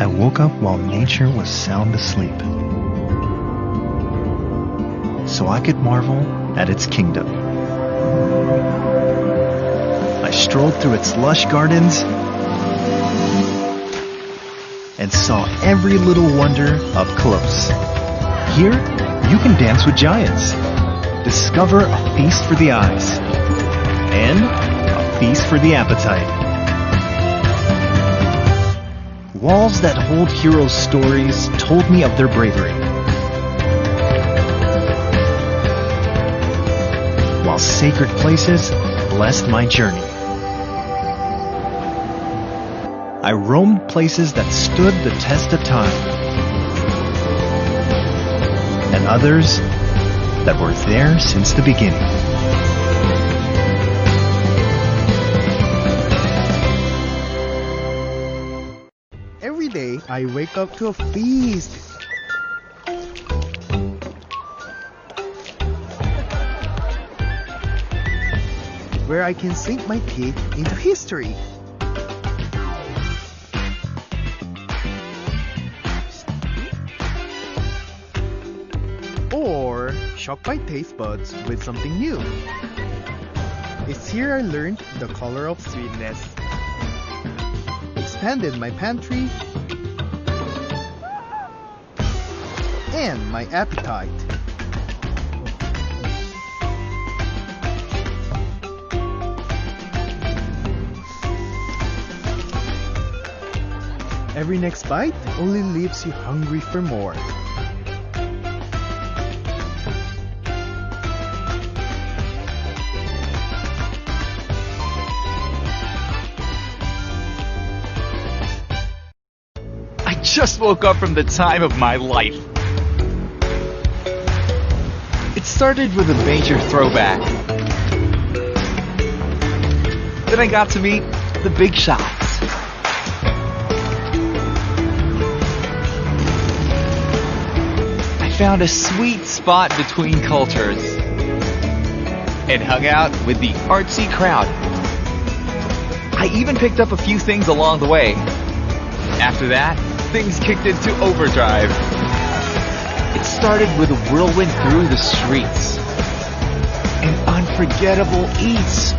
I woke up while nature was sound asleep, so I could marvel at its kingdom. I strolled through its lush gardens and saw every little wonder up close. Here, you can dance with giants, discover a feast for the eyes, and a feast for the appetite. Walls that hold heroes' stories told me of their bravery, while sacred places blessed my journey. I roamed places that stood the test of time, and others that were there since the beginning. Every day, I wake up to a feast. Where I can sink my teeth into history. Or shock my taste buds with something new. It's here I learned the color of sweetness, expanded my pantry, and my appetite. Every next bite only leaves you hungry for more. I just woke up from the time of my life. It started with a major throwback. Then I got to meet the big shots. I found a sweet spot between cultures and hung out with the artsy crowd. I even picked up a few things along the way. After that, things kicked into overdrive. It started with a whirlwind through the streets, an unforgettable eats,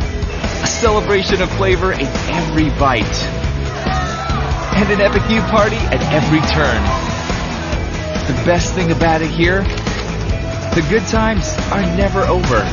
a celebration of flavor in every bite, and an epic new party at every turn. The best thing about it here, the good times are never over.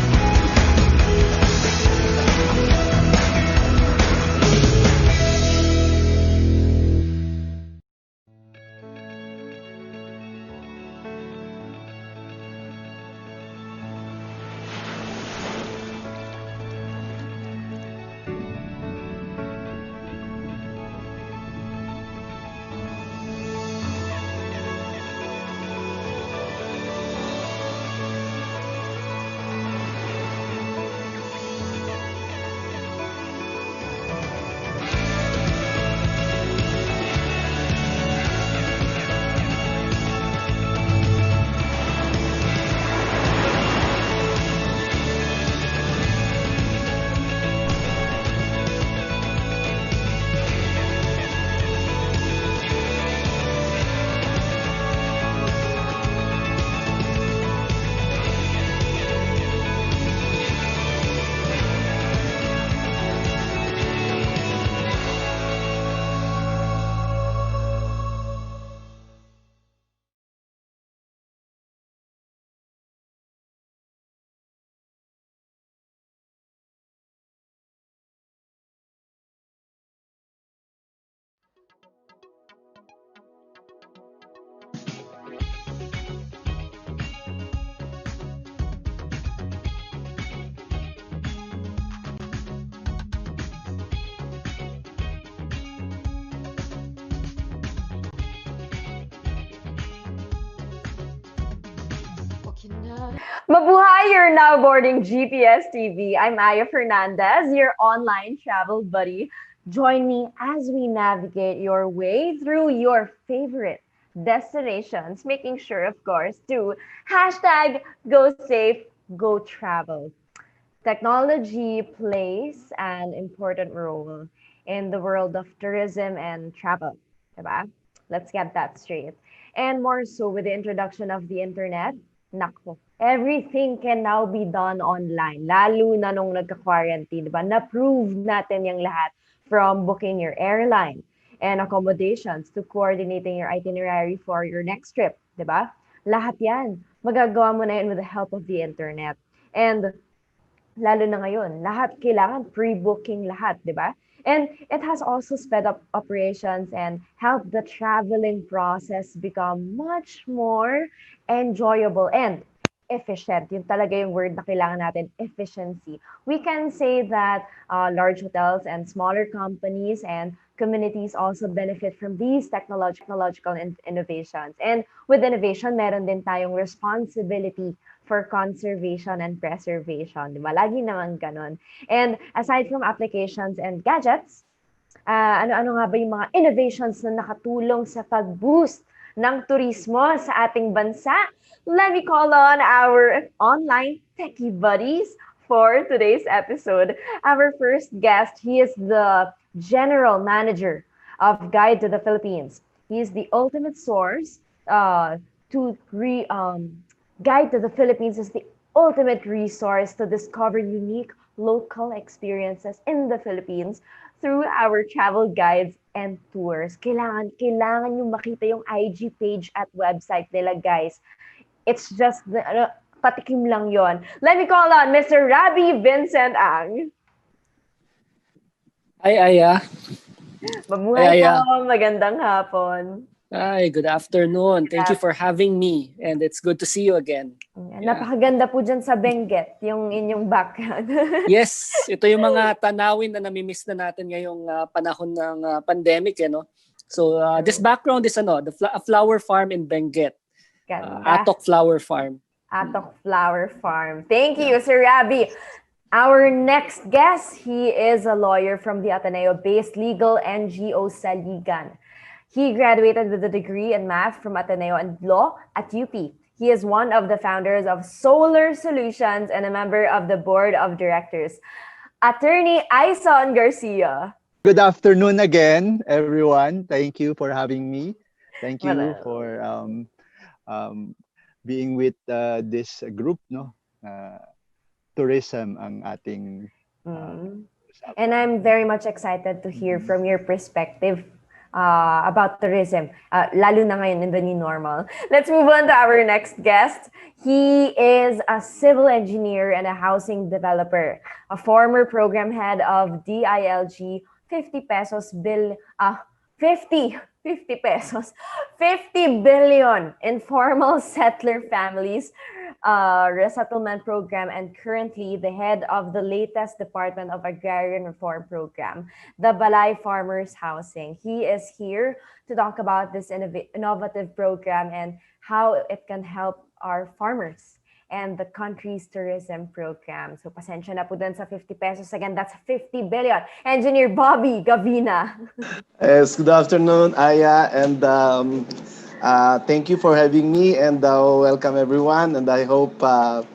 Mabuhay! You're now boarding GPSTV. I'm Aya Fernandez, your online travel buddy. Join me as we navigate your way through your favorite destinations, making sure, of course, to hashtag go safe, go travel. Technology plays an important role in the world of tourism and travel, diba? Let's get that straight. And more so with the introduction of the internet, nako, everything can now be done online. Lalo na nung nagka-quarantine, di ba? Na-prove natin yung lahat from booking your airline and accommodations to coordinating your itinerary for your next trip, di ba? Lahat yan, magagawa mo na yun with the help of the internet. And lalo na ngayon, lahat kailangan pre-booking lahat, di ba? And it has also sped up operations and helped the traveling process become much more enjoyable and efficient. Yun talaga yung word na kailangan natin, efficiency. We can say that large hotels and smaller companies and communities also benefit from these technological innovations. And with innovation, meron din tayong responsibility for conservation and preservation. Di ba? Lagi naman ganun. And aside from applications and gadgets, ano-ano nga ba yung mga innovations na nakatulong sa pag-boost ng turismo sa ating bansa? Let me call on our online techie buddies for today's episode. Our first guest, he is the General Manager of Guide to the Philippines. He is the ultimate source Guide to the Philippines is the ultimate resource to discover unique local experiences in the Philippines through our travel guides and tours. Kailangan yung makita yung IG page at website nila, guys. It's just, patikim lang yon. Let me call on Mr. Rabby Vincent Ang. Hi, Aya. Mabuhay po, magandang hapon. Hi, good afternoon. Thank you for having me, and it's good to see you again. Napakaganda po dyan sa Benguet, yung inyong background. Yes, ito yung mga tanawin na namimiss na natin ngayong panahon ng pandemic, no? So this background is a flower farm in Benguet. Atok Flower Farm. Atok Flower Farm. Thank you, Sir Rabby. Our next guest, he is a lawyer from the Ateneo-based legal NGO Saligan. He graduated with a degree in math from Ateneo and law at UP. He is one of the founders of Solar Solutions and a member of the board of directors. Atty Aison Garcia. Good afternoon again, everyone. Thank you for having me. Thank you for being with this group, no? Tourism ang ating. And I'm very much excited to hear from your perspective about tourism, lalo na ngayon in the new normal. Let's move on to our next guest. He is a civil engineer and a housing developer, a former program head of DILG 50 billion informal settler families resettlement program, and currently the head of the latest Department of Agrarian Reform program, the Balay Farmers Housing. He is here to talk about this innovative program and how it can help our farmers and the country's tourism program. So pasensya na po dun sa 50 pesos. Again, that's 50 billion. Engineer Bobby Gavina. Yes, good afternoon, Aya, and thank you for having me, and welcome everyone. And I hope I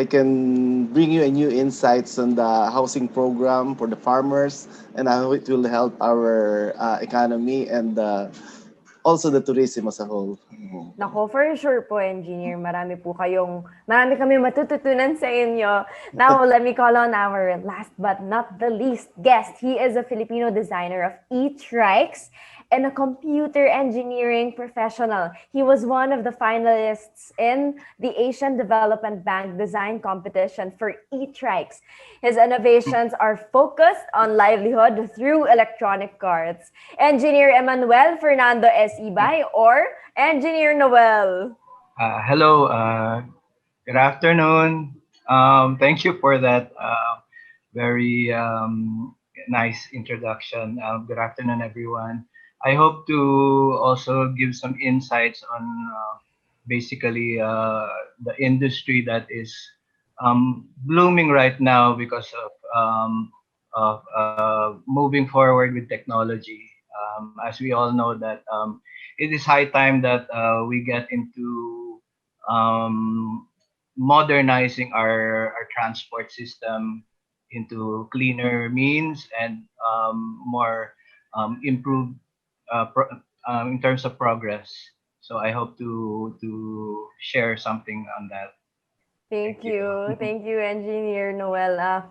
can bring you a new insights on the housing program for the farmers, and I hope it will help our economy and also the tourism as a whole. Nako, for sure po, Engineer. Marami kami matututunan sa inyo. Now, let me call on our last but not the least guest. He is a Filipino designer of e-trikes and a computer engineering professional. He was one of the finalists in the Asian Development Bank design competition for e-trikes. His innovations are focused on livelihood through electronic carts. Engineer Emmanuel Fernando S. Ibay, or Engineer Noel. Hello, good afternoon. Thank you for that very nice introduction. Good afternoon, everyone. I hope to also give some insights on basically the industry that is blooming right now because of moving forward with technology. As we all know that it is high time that we get into modernizing our transport system into cleaner means and more improved in terms of progress. So I hope to share something on that. Thank you. Thank you, Engineer Noel.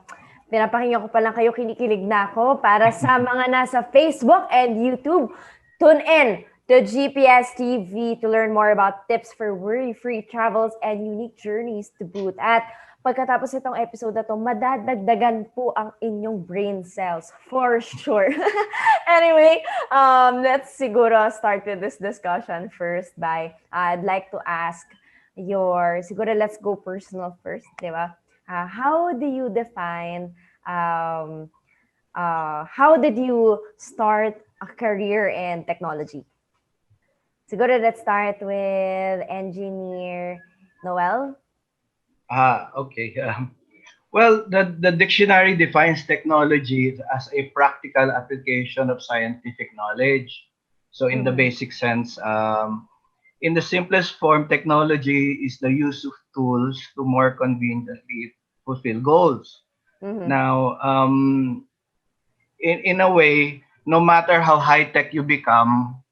Pinapakinggan ko pa lang kayo, kinikilig na ako. Para sa mga nasa Facebook and YouTube, tune in to GPS TV to learn more about tips for worry-free travels and unique journeys to boot. At pagkatapos itong episode na to, madadagdagan po ang inyong brain cells, for sure. Anyway, let's siguro start with this discussion first by, I'd like to ask siguro let's go personal first, di ba? How do you define, how did you start a career in technology? Siguro let's start with Engineer Noel. Okay. Well, the dictionary defines technology as a practical application of scientific knowledge. So in the basic sense, in the simplest form, technology is the use of tools to more conveniently fulfill goals. Now, in a way, no matter how high-tech you become,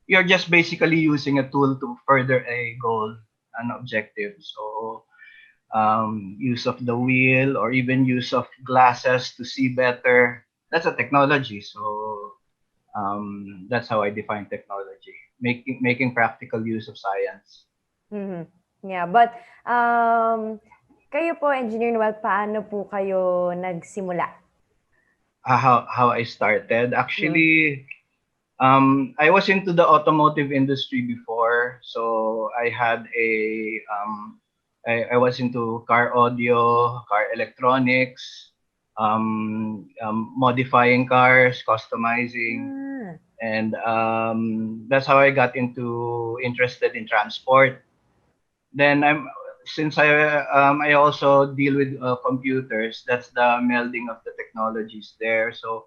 you're just basically using a tool to further a goal, an objective. So use of the wheel or even use of glasses to see better, that's a technology. So that's how I define technology, making practical use of science. Yeah, but kayo po, Engineer Noel, paano po kayo nagsimula? How I started? Actually, I was into the automotive industry before, so I had I was into car audio, car electronics, modifying cars, customizing, and that's how I got interested in transport. Then since I also deal with computers, that's the melding of the technologies there. So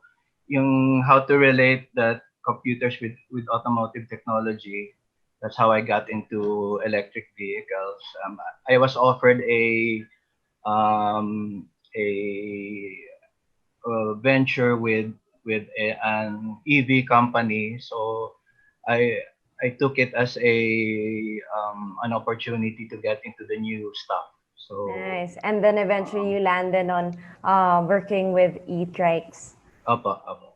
yung how to relate the computers with automotive technology, that's how I got into electric vehicles. I was offered a venture with an EV company, so I took it as an opportunity to get into the new stuff. So nice. And then eventually you landed on working with e-trikes.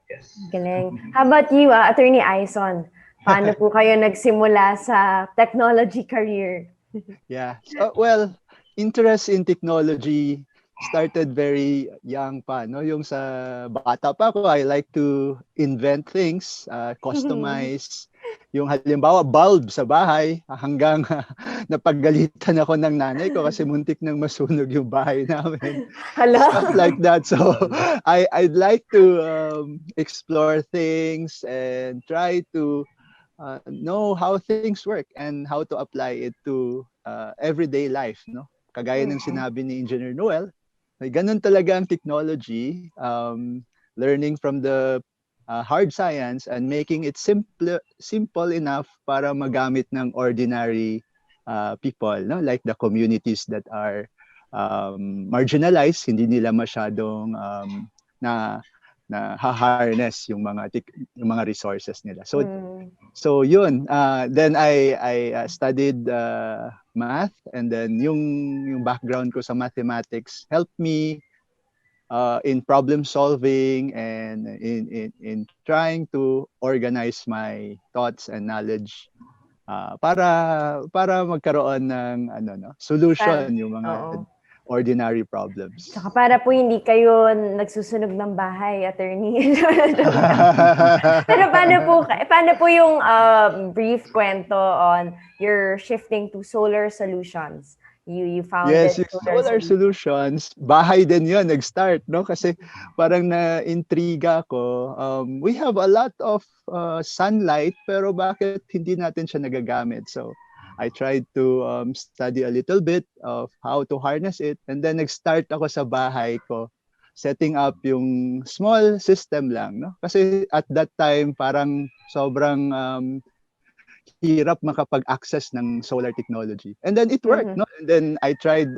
Yes. Galing. How about you, Attorney Aison? Paano po kayo nagsimula sa technology career? Yeah. Well, interest in technology started very young pa, no? Yung sa bata pa ako, I like to invent things, customize. Yung halimbawa, bulb sa bahay, hanggang napagalitan ako ng nanay ko kasi muntik nang masunog yung bahay namin. Stuff like that. So I'd like to explore things and try to know how things work and how to apply it to everyday life, no? Kagaya ng sinabi ni Engineer Noel, may ganun talaga ang technology, learning from the hard science and making it simple enough para magamit ng ordinary people, no? Like the communities that are marginalized, hindi nila masyadong na ha-harness yung mga resources nila. So yun, then I studied math, and then yung background ko sa mathematics helped me in problem solving and in trying to organize my thoughts and knowledge para magkaroon ng solution yung mga ordinary problems. Saka para po hindi kayo nagsusunog ng bahay, Attorney. Pero paano po yung brief kwento on your shifting to solar solutions? You founded yes, solar solutions. Bahay din yun, nag-start, no? Kasi parang na-intriga ko. We have a lot of sunlight, pero bakit hindi natin siya nagagamit? So I tried to study a little bit of how to harness it, and then nag-start ako sa bahay ko, setting up yung small system lang, no? Kasi at that time parang sobrang hirap makapag-access ng solar technology. And then it worked, no? And then I tried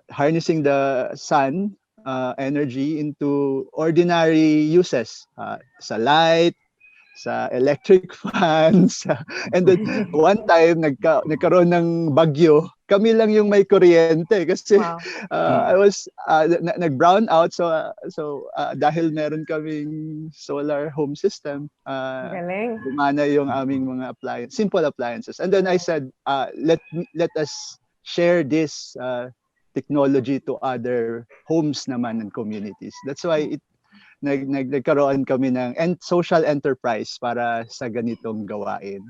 harnessing the sun energy into ordinary uses, sa light, sa electric fans. And then one time nagkaroon ng bagyo, kami lang yung may kuryente kasi Wow. I was nag-brown out, so dahil meron kaming solar home system, Galing. gumana yung aming mga simple appliances. And then I said, let us share this technology to other homes naman and communities. That's why nagkaroon kami ng social enterprise para sa ganitong gawain.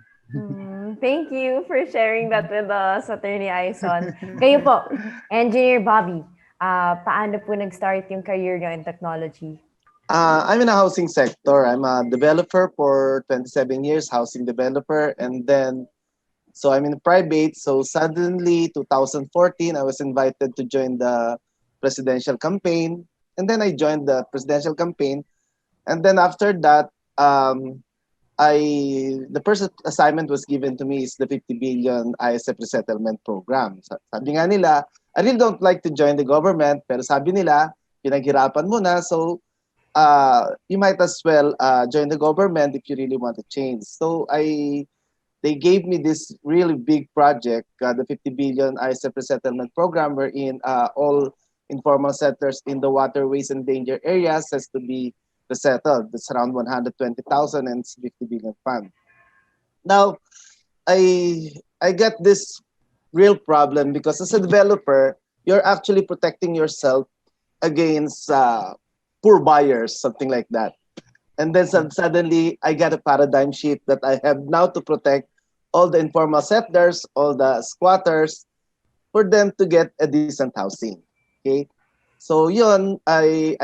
Thank you for sharing that with us, Atty. Aison. Kayo po, Engineer Bobby, paano po nag-start yung career nyo in technology? I'm in a housing sector. I'm a developer for 27 years, housing developer. And then, so I'm in private. So suddenly, 2014, I was invited to join the presidential campaign. And then I joined the presidential campaign. And then after that, the first assignment was given to me is the 50 billion ISF resettlement program. Sabi nga nila, I really don't like to join the government, pero sabi nila, pinaghirapan mo na, so you might as well join the government if you really want to change. So they gave me this really big project, the 50 billion ISF resettlement program, wherein all informal settlers in the waterways and danger areas has to be resettled. It's around 120,000 and it's 50 billion fund. Now, I got this real problem because as a developer, you're actually protecting yourself against poor buyers, something like that. And then suddenly, I got a paradigm shift that I have now to protect all the informal settlers, all the squatters, for them to get a decent housing. Okay, so yun, I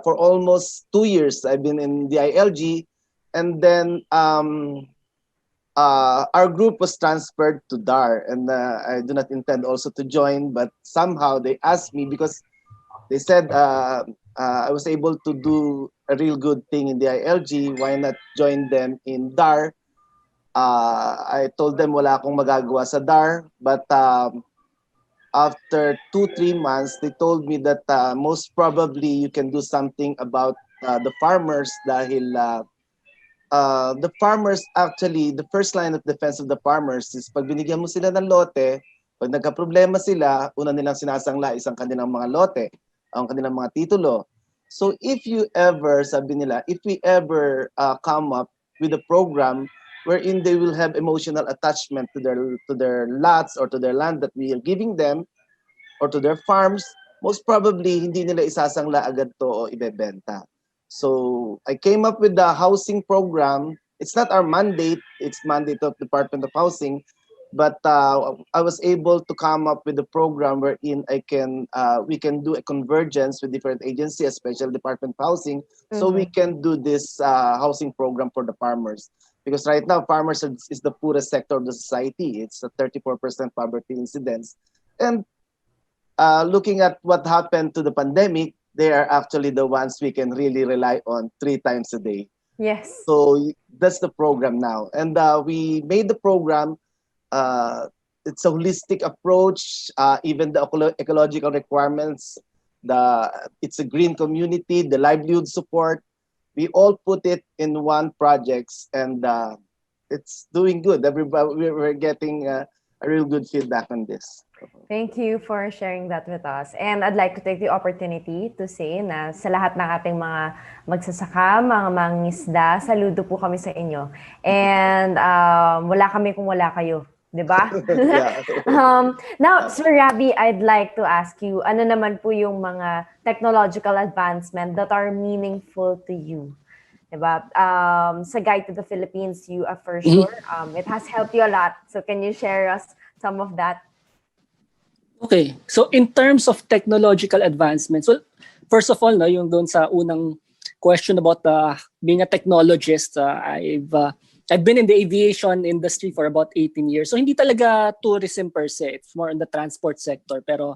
for almost 2 years I've been in the ILG, and then our group was transferred to DAR, and I do not intend also to join, but somehow they asked me because they said I was able to do a real good thing in the ILG. Why not join them in DAR? I told them wala akong magagawa sa DAR, but after 2-3 months, they told me that most probably you can do something about the farmers dahil the farmers actually, the first line of defense of the farmers is pag binigyan mo sila ng lote, pag nagka-problema sila, una nilang sinasangla isang kanilang mga lote, ang kanilang mga titulo. So if you ever, sabi nila, if we ever come up with a program wherein they will have emotional attachment to their lots or to their land that we are giving them or to their farms, most probably hindi nila isasangla agad to o ibebenta. So I came up with the housing program. It's not our mandate, it's mandate of Department of Housing, but I was able to come up with a program wherein we can do a convergence with different agencies, especially Department of Housing, so we can do this housing program for the farmers. Because right now, farmers is the poorest sector of the society. It's a 34% poverty incidence. And looking at what happened to the pandemic, they are actually the ones we can really rely on 3 times a day. Yes. So that's the program now. And we made the program. It's a holistic approach, even the ecological requirements, it's a green community, the livelihood support. We all put it in one projects, and it's doing good. Everybody, we're getting a real good feedback on this. Thank you for sharing that with us. And I'd like to take the opportunity to say na sa lahat ng ating mga magsasaka, mga mangingisda, saludo po kami sa inyo. And wala kami kung wala kayo. Diba? Now, Sir Rabby, I'd like to ask you, ano naman po yung mga technological advancement that are meaningful to you? Diba? Sa Guide to the Philippines, you are for sure. It has helped you a lot. So can you share us some of that? Okay. So in terms of technological advancements, well, first of all, no, yung doon sa unang question about being a technologist, I've been in the aviation industry for about 18 years. So hindi talaga tourism per se. It's more in the transport sector. Pero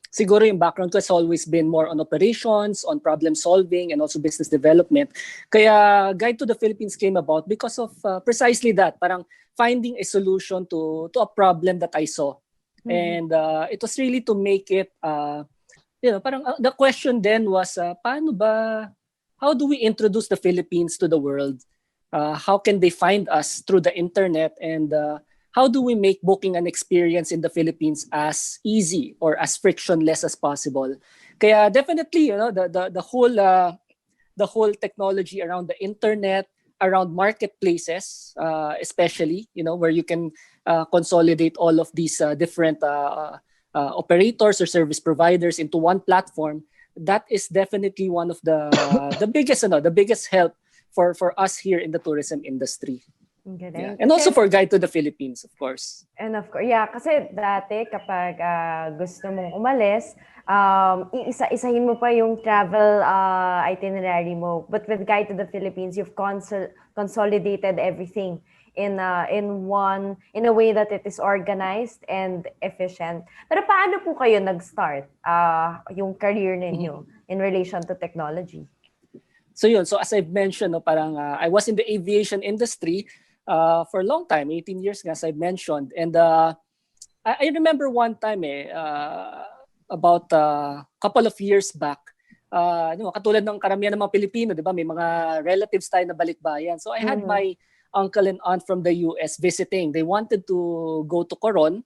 siguro yung background ko has always been more on operations, on problem solving, and also business development. Kaya Guide to the Philippines came about because of precisely that. Parang finding a solution to a problem that I saw. And it was really to make it, parang the question then was, how do we introduce the Philippines to the world? how can they find us through the internet, and how do we make booking an experience in the Philippines as easy or as frictionless as possible? Kaya definitely, the whole technology around the internet, around marketplaces, especially, where you can consolidate all of these different operators or service providers into one platform. That is definitely one of the biggest help for us here in the tourism industry. Yeah. And also for Guide to the Philippines, of course. And of course, yeah, kasi dati kapag gusto mong umalis, iisa-isahin mo pa yung travel itinerary mo. But with Guide to the Philippines, you've consolidated everything in a way that it is organized and efficient. Pero paano po kayo nag-start yung career ninyo in relation to technology? So as I've mentioned, parang I was in the aviation industry for a long time, 18 years as I've mentioned. And I remember one time about a couple of years back, katulad ng karamihan ng mga Pilipino, di ba? May mga relatives tayo na balikbayan. So I had my uncle and aunt from the US visiting. They wanted to go to Coron,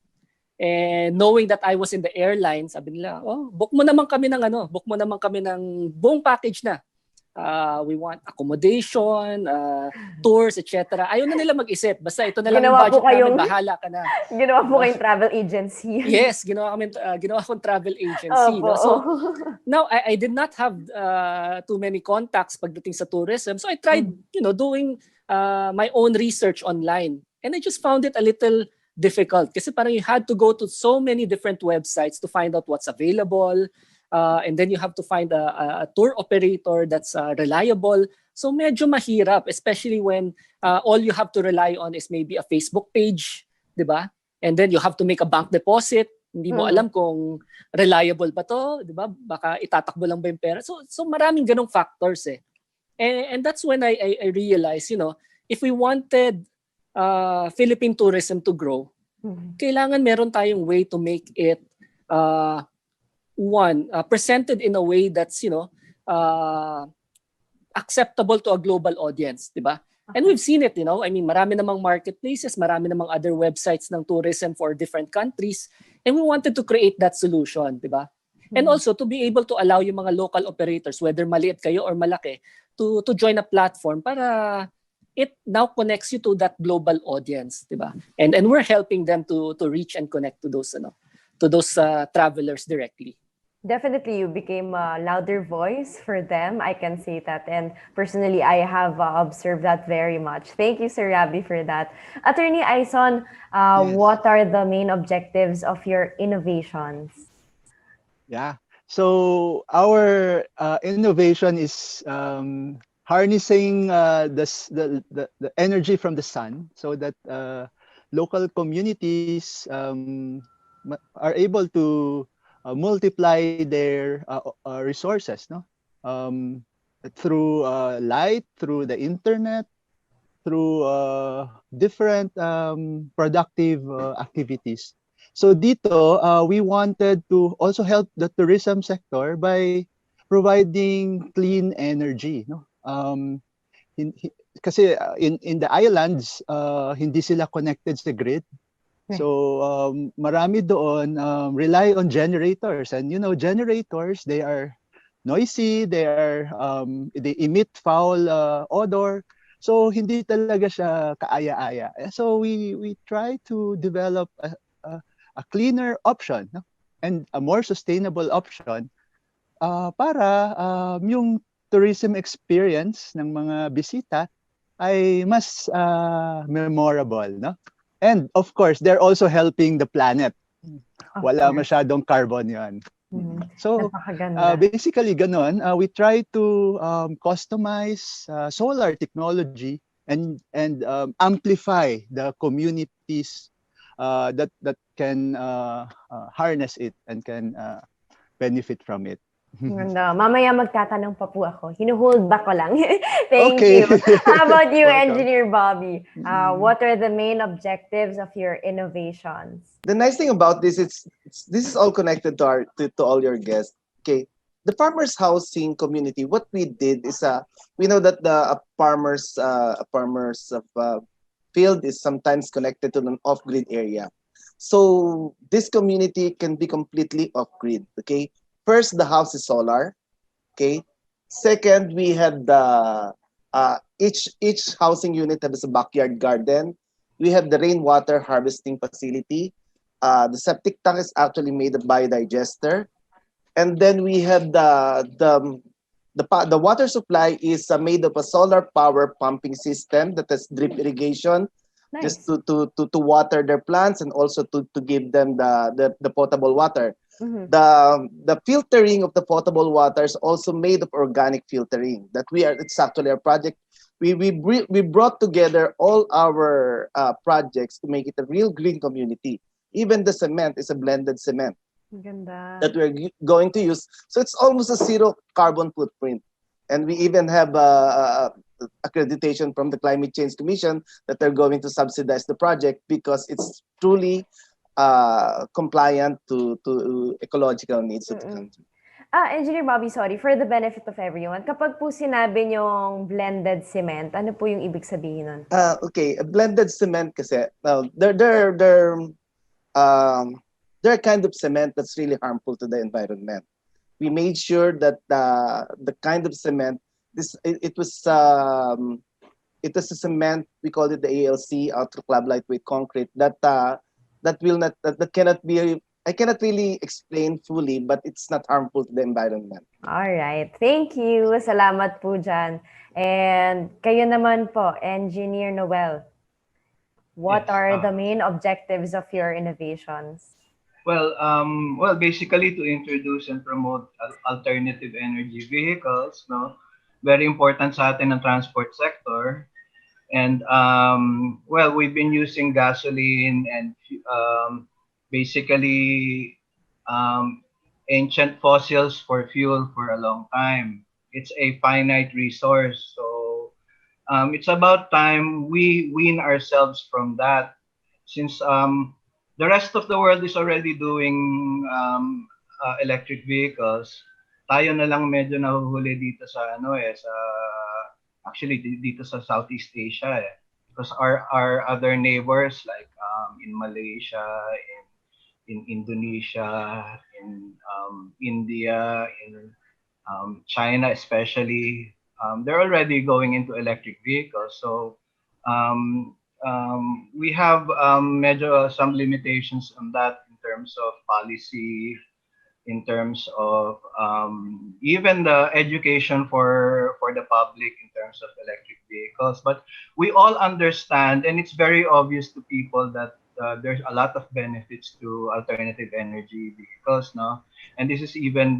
and knowing that I was in the airline, sabi nila, book mo naman kami ng buong package na. We want accommodation, tours, etc. Ayaw na nila mag-isip. Basta ito na lang yung budget namin, bahala ka na. Ginawa po kayong travel agency. Yes, ginawa akong travel agency. No? So now I did not have too many contacts pagdating sa tourism. So I tried, doing my own research online. And I just found it a little difficult kasi parang you had to go to so many different websites to find out what's available. And then you have to find a tour operator that's reliable. So medyo mahirap, especially when all you have to rely on is maybe a Facebook page, di ba? And then you have to make a bank deposit. Hindi mo alam kung reliable ba to, di ba? Baka itatakbo lang ba yung pera. So maraming ganong factors eh. And that's when I realized, if we wanted Philippine tourism to grow, kailangan meron tayong way to make it presented in a way that's acceptable to a global audience, di ba? And we've seen it, I mean, marami namang marketplaces, marami namang other websites ng tourism for different countries, and we wanted to create that solution, di ba? And also to be able to allow yung mga local operators, whether maliit kayo or malaki, to join a platform para it now connects you to that global audience, di ba? And we're helping them to reach and connect to those travelers directly. Definitely, you became a louder voice for them. I can say that. And personally, I have observed that very much. Thank you, Sir Rabby, for that. Attorney Aison, what are the main objectives of your innovations? Yeah. So our innovation is harnessing the energy from the sun so that local communities are able to multiply their resources, through light, through the internet, through different productive activities. So dito, we wanted to also help the tourism sector by providing clean energy. Kasi in the islands, hindi sila connected sa grid. So marami doon rely on generators, and generators, they are noisy, they emit foul odor. So hindi talaga siya kaaya-aya. So we try to develop a cleaner option, and a more sustainable option para yung tourism experience ng mga bisita ay mas memorable, And of course, they're also helping the planet. Wala masyadong carbon yan. So basically ganon, we try to customize solar technology and amplify the communities that can harness it and can benefit from it. Mamaya magtatanong pa po ako. Hinuhold back ko lang. Thank you. How about you, Engineer Bobby? What are the main objectives of your innovations? The nice thing about this is this is all connected to all your guests. Okay, the farmers housing community, what we did is we know that the farmers field is sometimes connected to an off-grid area. So this community can be completely off-grid. Okay. First, the house is solar. Okay. Second, we have the each housing unit has a backyard garden. We have the rainwater harvesting facility. The septic tank is actually made of biodigester, and then we have the water supply is made of a solar power pumping system that has drip irrigation, Nice. just to water their plants and also to give them the potable water. Mhm. The filtering of the potable water is also made of organic filtering. It's actually our project. We brought together all our projects to make it a real green community. Even the cement is a blended cement Ganda. that we're going to use. So it's almost a zero carbon footprint. And we even have accreditation from the Climate Change Commission that they're going to subsidize the project because it's truly compliant to ecological needs of the country. Engineer Bobby, sorry, for the benefit of everyone, kapag po sinabi niyong blended cement, ano po yung ibig sabihin nun? Okay, a blended cement kasi, they're kind of cement that's really harmful to the environment. We made sure that the kind of cement, it was a cement, we call it the ALC, ultra club lightweight concrete, that cannot be, I cannot really explain fully, but it's not harmful to the environment. All right. Thank you. Salamat po dyan. And kayo naman po, Engineer Noel, what Yes, are the main objectives of your innovations? Well, basically to introduce and promote alternative energy vehicles, no, very important sa atin ang transport sector. And well, we've been using gasoline and basically ancient fossils for fuel for a long time. It's a finite resource, so it's about time we wean ourselves from that, since the rest of the world is already doing electric vehicles. Tayo na lang medyo nahuhuli dito sa actually dito sa Southeast Asia, because our other neighbors like in Malaysia, in Indonesia, in India, in China especially, they're already going into electric vehicles. So we have medyo some limitations on that in terms of policy, in terms of even the education for the public in terms of electric vehicles. But we all understand, and it's very obvious to people, that there's a lot of benefits to alternative energy vehicles, no? And this is even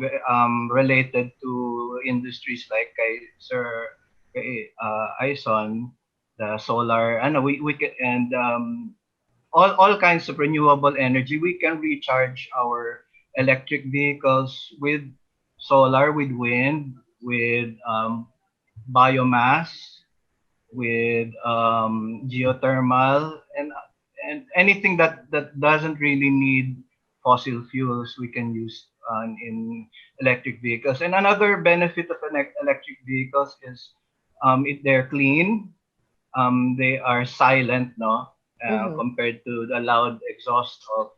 related to industries like Sir Aison, the solar, we can, and all kinds of renewable energy. We can recharge our electric vehicles with solar, with wind, with biomass, with geothermal, and anything that doesn't really need fossil fuels, we can use in electric vehicles. And another benefit of electric vehicles is they're clean. They are silent, no, compared to the loud exhaust of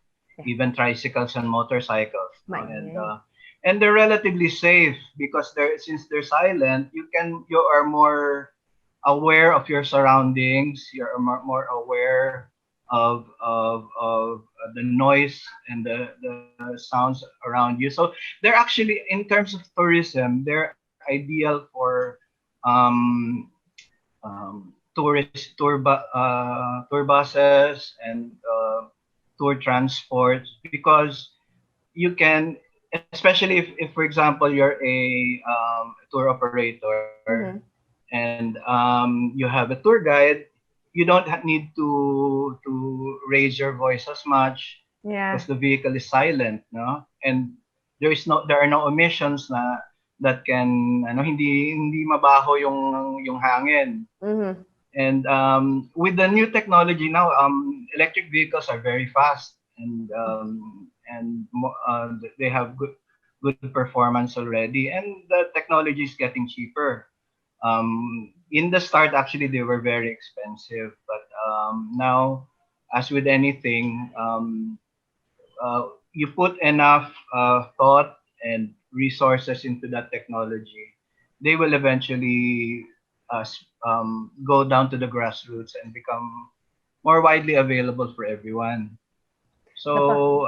even tricycles and motorcycles. And they're relatively safe because since they're silent, you are more aware of your surroundings. You're more aware of the noise and the sounds around you. So they're actually, in terms of tourism, they're ideal for tour buses and tour transport, because you can, especially if for example you're a tour operator and you have a tour guide, you don't need to raise your voice as much because the vehicle is silent, no, and there are no emissions that can hindi mabaho yung hangin. And with the new technology now, electric vehicles are very fast, and they have good performance already, and the technology is getting cheaper. In the start, actually, they were very expensive, but now, as with anything, you put enough thought and resources into that technology, they will eventually go down to the grassroots and become more widely available for everyone. So,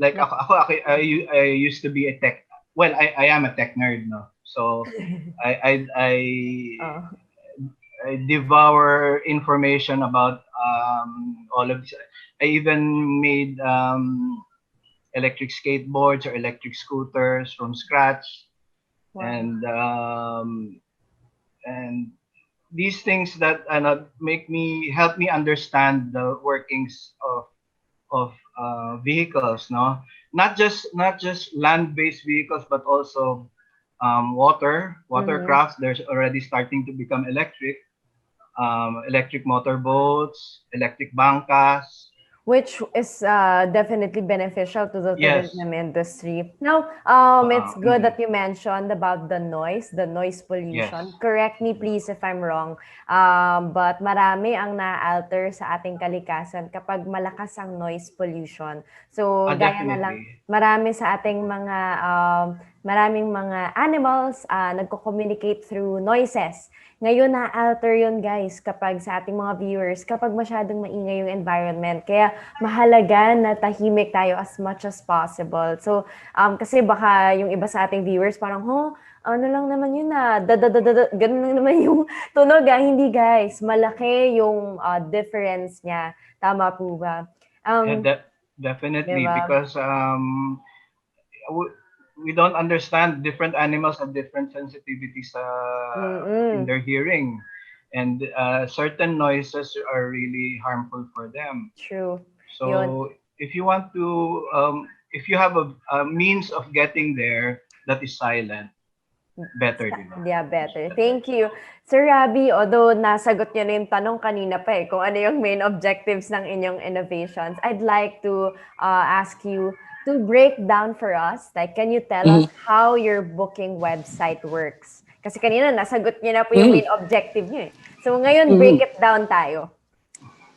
like I used to be a tech. Well, I am a tech nerd, no. So, I devour information about all of this. I even made electric skateboards or electric scooters from scratch, Wow. And these things that help me understand the workings of vehicles, no, not just land-based vehicles, but also watercraft. There's already starting to become electric motorboats, electric bangkas. Which is definitely beneficial to the Yes. tourism industry. Now, it's good that you mentioned about the noise pollution. Yes. Correct me please if I'm wrong. But marami ang na-alter sa ating kalikasan kapag malakas ang noise pollution. So, gaya na lang, Definitely. marami sa ating maraming mga animals nagko-communicate through noises. Ngayon na-alter yun guys kapag sa ating mga viewers, kapag masyadong maingay yung environment. Kaya mahalaga na tahimik tayo as much as possible. So, kasi baka yung iba sa ating viewers parang, ano lang naman yun ganun lang naman yung tunog Hindi guys, malaki yung difference niya. Tama po ba? Definitely, diba? because we don't understand different animals have different sensitivities in their hearing, and certain noises are really harmful for them. True. So Yun. if you want to, if you have a means of getting there that is silent, better, Yeah, better. Thank you. Sir Rabby, although nasagot niyo na yung tanong kanina pa kung ano yung main objectives ng inyong innovations, I'd like to ask you to break down for us, like, can you tell us how your booking website works? Kasi kanina nasagot niyo na po yung main objective niyo. So ngayon, break it down tayo.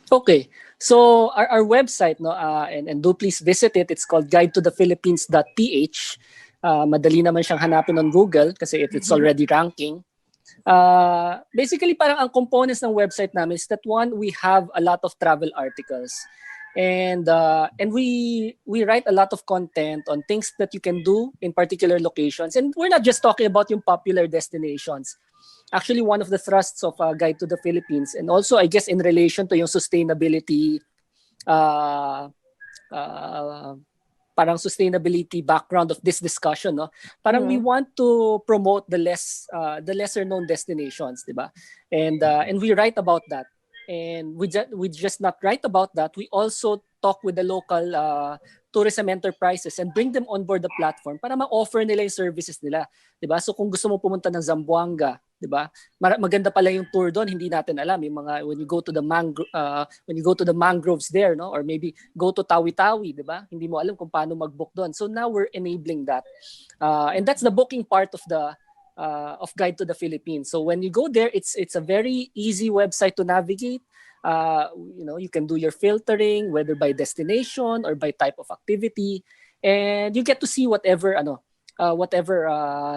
Okay. So our website, no, and do please visit it. It's called guidetothephilippines.ph. Madali naman siyang hanapin on Google kasi it's already ranking. Basically, parang ang components ng website namin is that one, we have a lot of travel articles. And we write a lot of content on things that you can do in particular locations. And we're not just talking about yung popular destinations. Actually, one of the thrusts of Guide to the Philippines, and also I guess in relation to yung sustainability, parang sustainability background of this discussion, no? Parang we want to promote the lesser known destinations, di ba? And we write about that. And we just not write about that. We also talk with the local tourism enterprises and bring them on board the platform para ma-offer nila yung services nila, 'di ba? So kung gusto mo pumunta ng Zamboanga, 'di ba? Maganda pala yung tour doon, hindi natin alam yung mga when you go to the mangroves there, no? Or maybe go to Tawi-Tawi, 'di ba? Hindi mo alam kung paano mag-book doon. So now we're enabling that. And that's the booking part of Guide to the Philippines. So when you go there, it's a very easy website to navigate. You can do your filtering, whether by destination or by type of activity, and you get to see whatever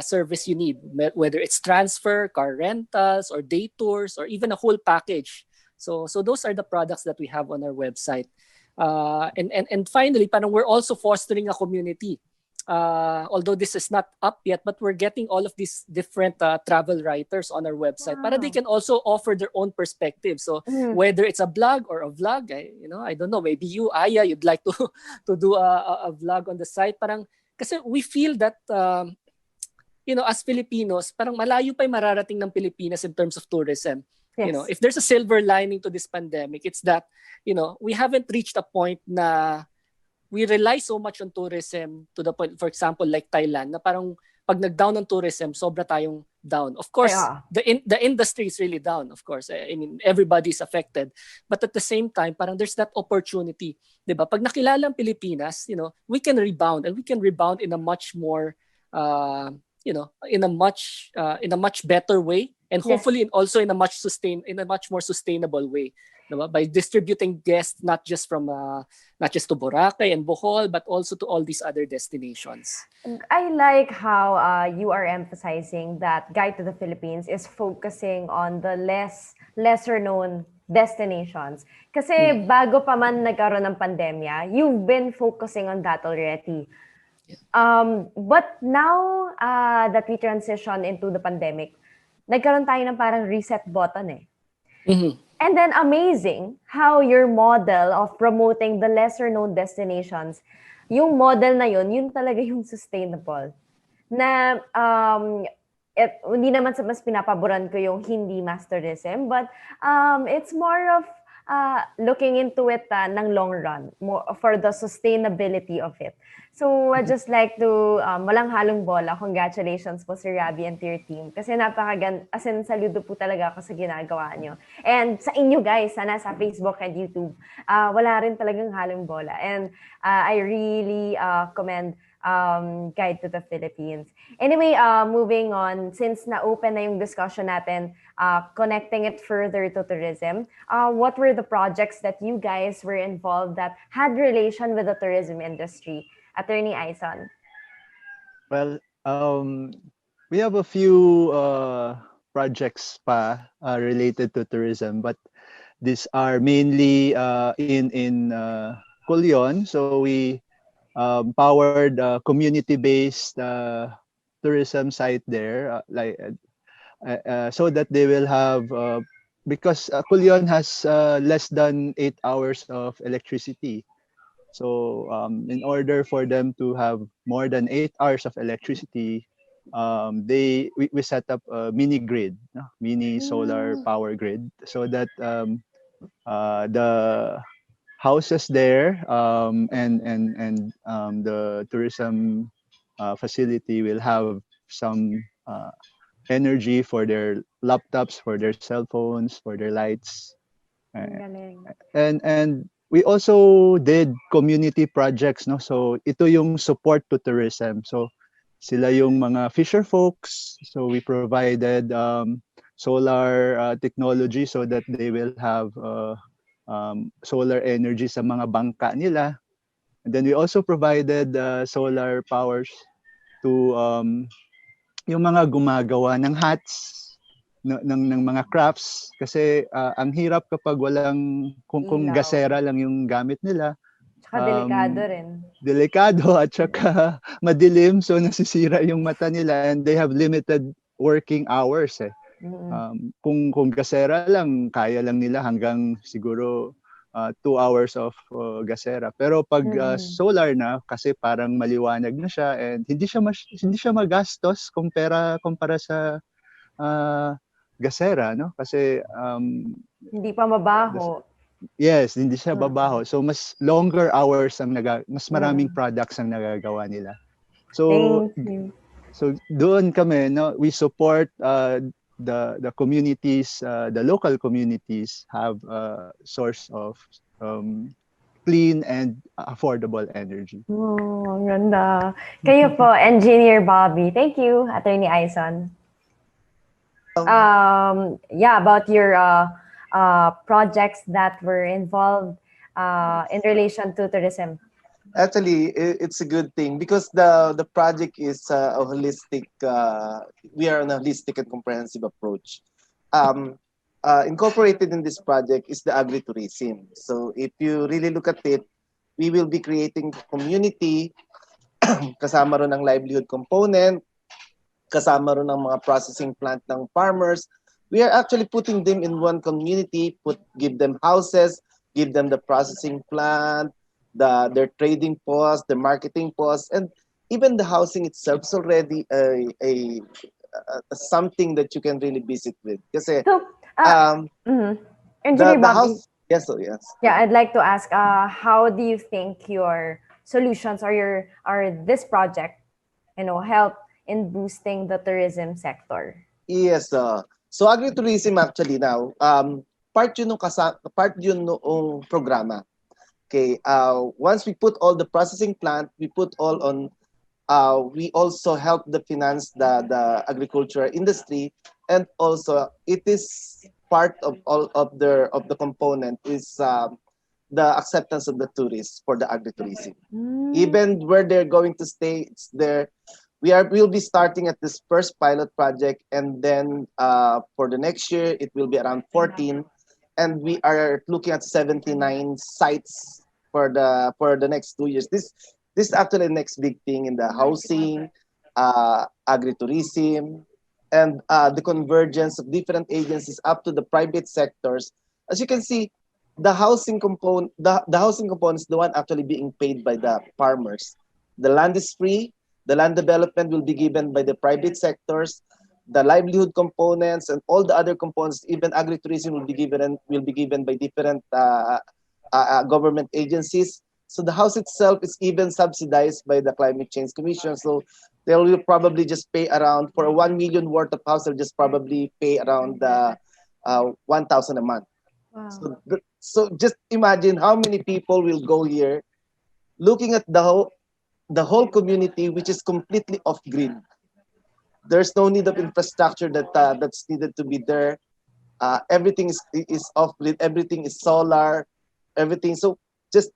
service you need, whether it's transfer, car rentals, or day tours, or even a whole package. So those are the products that we have on our website. And finally, parang we're also fostering a community. Although this is not up yet, but we're getting all of these different travel writers on our website para they can also offer their own perspective. So whether it's a blog or a vlog, I don't know, maybe you, Aya, you'd like to do a vlog on the site. Parang kasi we feel that as Filipinos, parang malayo pa yung mararating ng Pilipinas in terms of tourism. Yes. If there's a silver lining to this pandemic, it's that we haven't reached a point na we rely so much on tourism to the point, for example, like Thailand, na parang pag nag-down ng tourism, sobra tayong down. Of course, the industry is really down. Of course, I mean everybody's affected. But at the same time, parang there's that opportunity, 'di ba? Pag nakilala ang Pilipinas, we can rebound, and we can rebound in a much more, in a much better way, and hopefully also in a much more sustainable way. By distributing guests not just to Boracay and Bohol, but also to all these other destinations. I like how you are emphasizing that Guide to the Philippines is focusing on the lesser known destinations. Kasi bago pa man nagkaroon ng pandemya, you've been focusing on that already. But now that we transition into the pandemic, nagkaroon tayo ng parang reset button eh. Mm-hmm. And then amazing how your model of promoting the lesser known destinations, yung model na yun talaga yung sustainable. Na hindi naman sa mas pinapaboran ko yung hindi mass tourism, but it's more of looking into it ng long run, more for the sustainability of it. So I'd just like to, walang halong bola, congratulations po Sir Rabby and to your team. Kasi saludo po talaga ako sa ginagawa nyo. And sa inyo guys, sana sa Facebook and YouTube, wala rin talagang halong bola. And I really commend Guide to the Philippines. Anyway, moving on, since na-open na yung discussion natin, connecting it further to tourism, what were the projects that you guys were involved that had relation with the tourism industry? Attorney Aison. Well, we have a few projects related to tourism, but these are mainly in Culion. So we powered a community-based tourism site there, so that they will have, because Culion has less than 8 hours of electricity. So in order for them to have more than 8 hours of electricity, we set up a mini grid, mini solar power grid, so that the houses there and the tourism facility will have some energy for their laptops, for their cell phones, for their lights, and we also did community projects, no? So ito yung support to tourism. So sila yung mga fisher folks. So we provided solar technology so that they will have solar energy sa mga bangka nila. And then we also provided solar powers to yung mga gumagawa ng hats, ng mga crafts, kasi ang hirap kapag walang kung gasera lang yung gamit nila. Tsaka delikado rin. Delikado at saka madilim, so nasisira yung mata nila, and they have limited working hours eh. Kung gasera lang, kaya lang nila hanggang siguro 2 hours of gasera. Pero pag solar na, kasi parang maliwanag na siya, and hindi siya magastos kumpara sa gasera, no? Kasi hindi pa mabaho. Yes, hindi siya babaho. So mas longer hours mas maraming products ang nagagawa nila. So doon kami, no, we support the communities, the local communities have a source of clean and affordable energy. Oh, ang ganda. Kayo po, Engineer Bobby. Thank you, Attorney Aison. About your projects that were involved in relation to tourism. Actually, it's a good thing because the project is a holistic. We are on a holistic and comprehensive approach. Incorporated in this project is the agritourism. So if you really look at it, we will be creating community. Kasama ron ang livelihood component. Kasama ron ang mga processing plant ng farmers. We are actually putting them in one community, give them houses, give them the processing plant, their trading post, the marketing post, and even the housing itself is already a something that you can really visit with. Kasi Engineer the Bobby, house, yes. Yeah, I'd like to ask, how do you think your solutions or this project, help in boosting the tourism sector? Yes, so agritourism actually now, part yun noong programa. Okay, once we put all the processing plant, we put all on, we also help the finance the agricultural industry, and also it is part of all of the component is the acceptance of the tourists for the agritourism. Even where they're going to stay, it's there. We'll be starting at this first pilot project, and then for the next year it will be around 14, and we are looking at 79 sites for the next 2 years. This is actually the next big thing in the housing, agritourism, and the convergence of different agencies up to the private sectors. As you can see, the housing component is the one actually being paid by the farmers. The land is free. The land development will be given by the private sectors. The livelihood components and all the other components, even agritourism, will be given by different government agencies. So the house itself is even subsidized by the Climate Change Commission. So they will probably just pay around, for a 1 million worth of house, they'll just probably pay around 1,000 a month. Wow. So just imagine how many people will go here looking at the whole community, which is completely off grid. There's no need of infrastructure that's needed to be there. Everything is off grid. Everything is solar. Everything. So just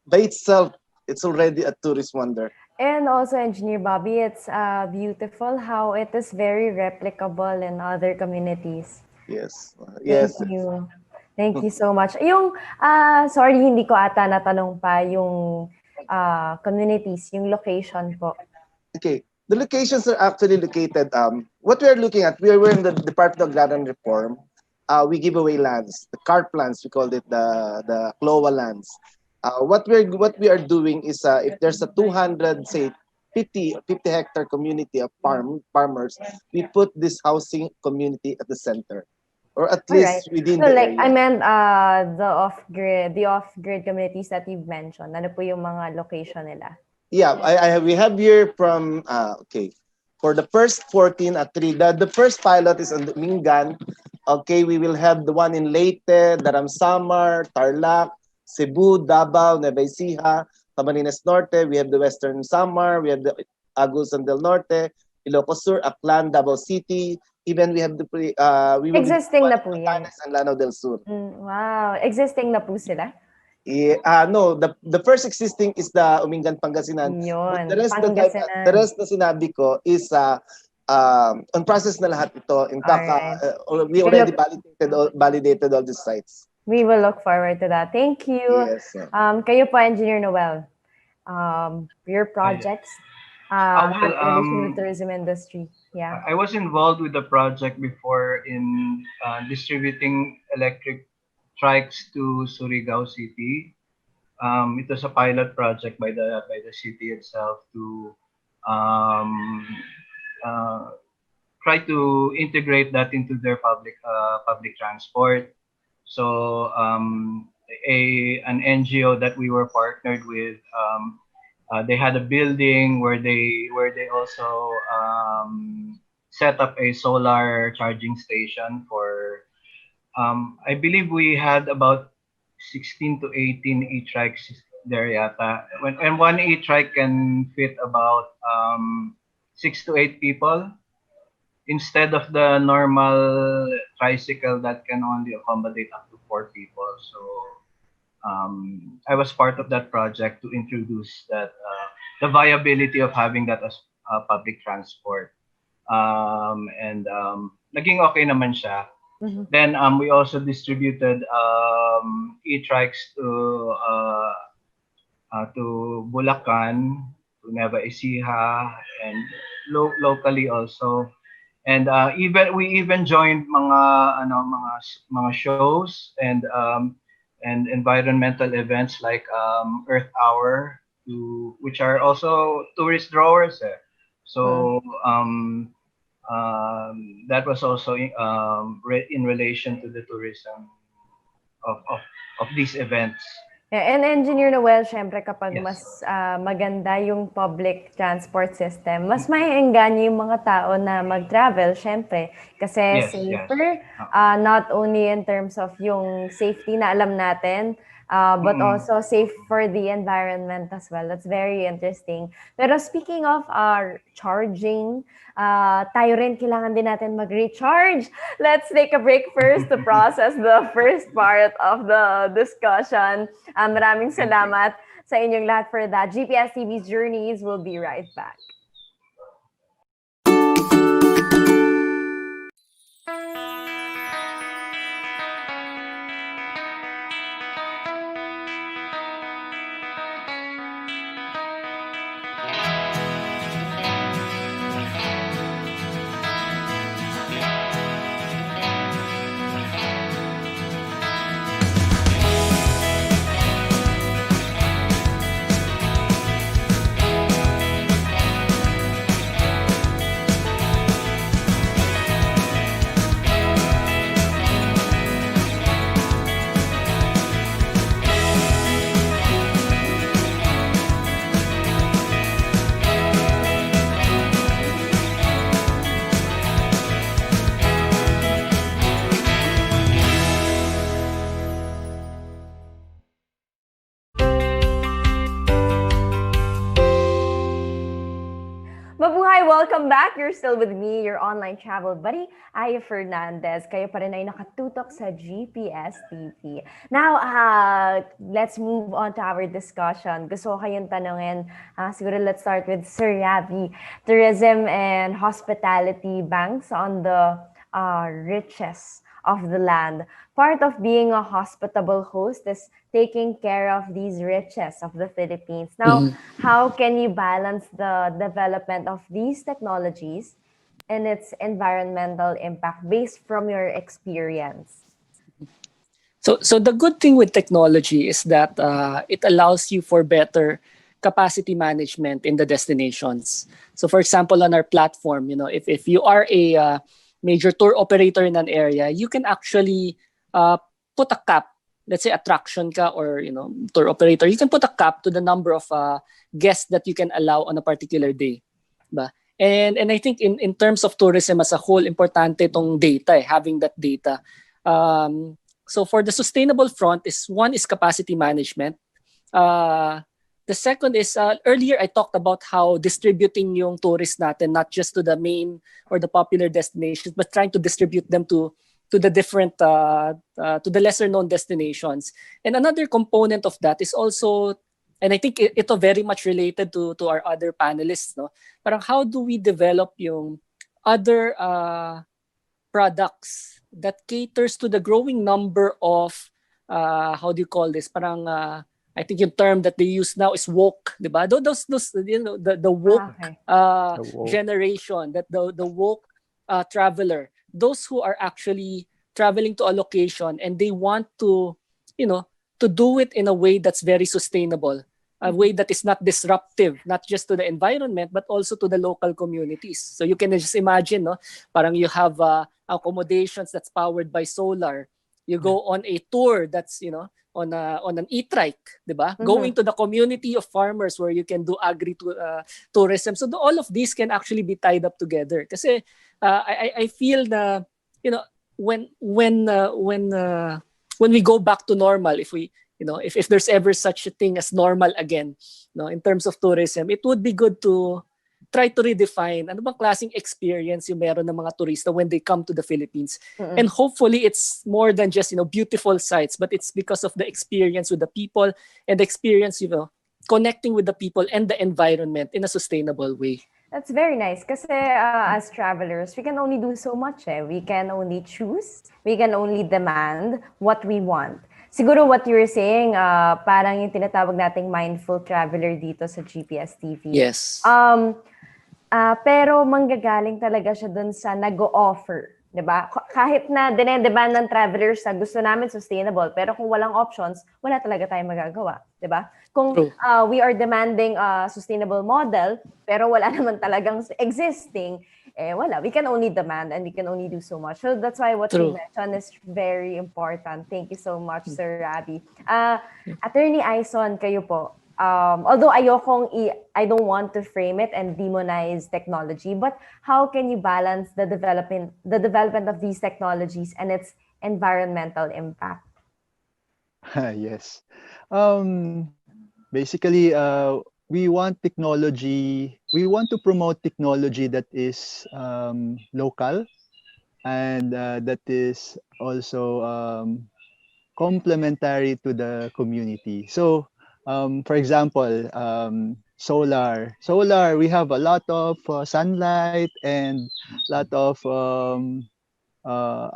by itself, it's already a tourist wonder. And also, Engineer Bobby, it's beautiful how it is very replicable in other communities. Yes. Yes. Thank you. Thank you so much. Yung, sorry, hindi ko ata natanong pa yung communities, yung location po. Okay. The locations are actually located, what we are looking at, we are in the Department of Agrarian Reform. We give away lands, the CARP lands, we call it the CLOA lands. What we are doing is, if there's a 200, say 50 hectare community of farmers, we put this housing community at the center, or at least within so the like, area. I meant the off-grid communities that you've mentioned. Ano po yung mga location nila? Yeah, we have here from okay, for the first 14 at 3. The first pilot is on the Mingan. Okay, we will have the one in Leyte, Daramsamar, Tarlac, Cebu, Davao, Nueva Ecija, Camarines Norte. We have the Western Samar. We have the Agusan del Norte, Ilocos Sur, Aklan, Davao City. Even we have the existing na po yan. And Lanao del Sur. Wow, existing na po sila. Yeah, no, the first existing is the Umingan, Pangasinan. Yun, The rest na sinabi ko is on process na lahat ito. In fact, we already validated all the sites. We will look forward to that. Thank you. Yes. Kayo po, Engineer Noel. Your projects have relation with the tourism industry. Yeah. I was involved with the project before in distributing electric trikes to Surigao City. It was a pilot project by the city itself to try to integrate that into their public transport. So an NGO that we were partnered with, they had a building where they also set up a solar charging station for. I believe we had about 16 to 18 e-trikes there yata. And one e-trike can fit about 6 to 8 people instead of the normal tricycle that can only accommodate up to 4 people. So I was part of that project to introduce that the viability of having that as public transport. And naging okay naman siya. Then we also distributed e-trikes to Bulacan, to Nueva Ecija, and locally also. And we even joined mga shows and environmental events like Earth Hour, which are also tourist drawers. So that was also in relation to the tourism of these events. And Engineer Noel, syempre kapag Yes. mas maganda yung public transport system, mas maiengganyo yung mga tao na mag-travel, syempre. Kasi Yes, safer, yes. not only in terms of yung safety na alam natin, but also safe for the environment as well. That's very interesting. Pero speaking of charging, tayo rin kailangan din natin mag-recharge. Let's take a break first to process the first part of the discussion. Maraming salamat sa inyong lahat for that. GPS TV's Journeys will be right back. Mabuhay! Welcome back! You're still with me, your online travel buddy, Aya Fernandez. Kayo pa rin ay nakatutok sa GPS TV. Now, let's move on to our discussion. Gusto ko kayong tanungin, siguro let's start with Sir Rabby. Tourism and hospitality banks on the riches of the land. Part of being a hospitable host is taking care of these riches of the Philippines. Now, how can you balance the development of these technologies and its environmental impact based from your experience? So the good thing with technology is that it allows you for better capacity management in the destinations. So for example, on our platform, if you are a major tour operator in an area, you can actually put a cap. Let's say attraction ka or tour operator, you can put a cap to the number of guests that you can allow on a particular day. Ba? And I think in terms of tourism as a whole, importante itong data, having that data. So for the sustainable front, one is capacity management. The second is, earlier I talked about how distributing yung tourists natin, not just to the main or the popular destinations, but trying to distribute them to the different, to the lesser known destinations. And another component of that is also, and I think ito very much related to our other panelists, no? Parang how do we develop yung other products that caters to the growing number of, how do you call this? Parang, I think yung term that they use now is woke, diba? Those the woke, generation, that the woke traveler, those who are actually traveling to a location and they want to, to do it in a way that's very sustainable, a way that is not disruptive, not just to the environment, but also to the local communities. So you can just imagine, no? Parang you have accommodations that's powered by solar. You go on a tour that's, on an e-trike, diba? Going to the community of farmers where you can do tourism. So all of these can actually be tied up together. Kasi I feel na, when we go back to normal, if we, if there's ever such a thing as normal again, in terms of tourism, it would be good to try to redefine ano bang klaseng experience yung meron ng mga turista when they come to the Philippines. And hopefully it's more than just, beautiful sights, but it's because of the experience with the people and the experience, connecting with the people and the environment in a sustainable way. That's very nice kasi as travelers, we can only do so much. We can only choose, we can only demand what we want. Siguro what you were saying, parang yung tinatawag nating mindful traveler dito sa GPS TV. Yes. Pero manggagaling talaga siya dun sa nag-o-offer. Diba? Kahit na dinedemand ng travelers na gusto namin sustainable, pero kung walang options, wala talaga tayong magagawa. Diba? Kung we are demanding a sustainable model, pero wala naman talagang existing, wala, we can only demand and we can only do so much. So that's why what you mentioned is very important. Thank you so much, Sir Rabby. Attorney Aison, kayo po. Although I don't want to frame it and demonize technology, but how can you balance the development of these technologies and its environmental impact? Yes. Basically, we want to promote technology that is local and that is also complementary to the community. So, for example, solar. We have a lot of sunlight and lot of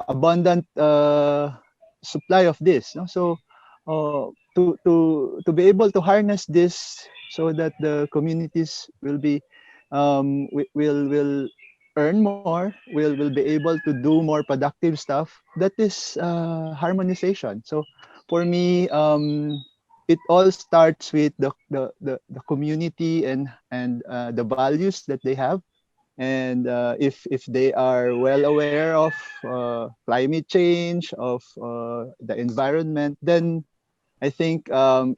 abundant supply of this. No? So, to be able to harness this so that the communities will be will earn more, will be able to do more productive stuff. That is harmonization. So for me, it all starts with the community and the values that they have. And if they are well aware of climate change, of the environment, then I think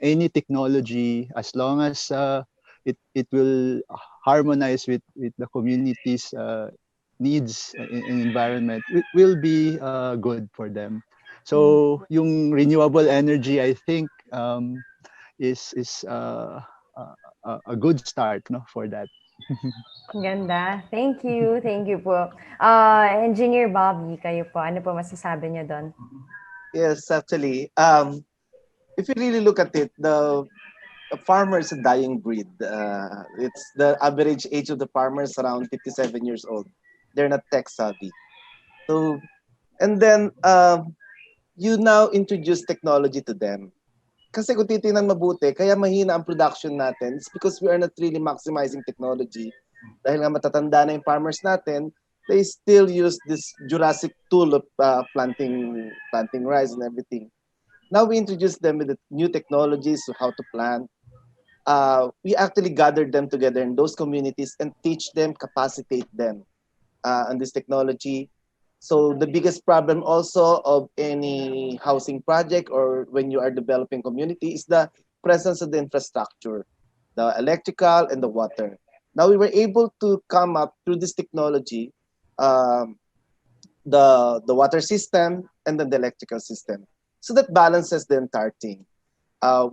any technology, as long as it will harmonize with the community's needs in environment, it will be good for them. So yung renewable energy, I think, is a good start, no, for that. Ganda. Thank you po. Engineer Bobby, kayo po. Ano po masasabi niyo doon? Yes, actually, if you really look at it, the farmer is a dying breed. It's the average age of the farmers around 57 years old. They're not tech savvy. So, and then you now introduce technology to them. Kasi kung titingnan mabuti, kaya mahina ang production natin, it's because we are not really maximizing technology. Dahil nga matatanda na yung farmers natin, they still use this Jurassic tool of planting rice and everything. Now we introduce them with the new technologies of how to plant. We actually gather them together in those communities and teach them, capacitate them on this technology. So the biggest problem also of any housing project or when you are developing community is the presence of the infrastructure, the electrical and the water. Now we were able to come up through this technology, the water system and then the electrical system. So that balances the entire thing.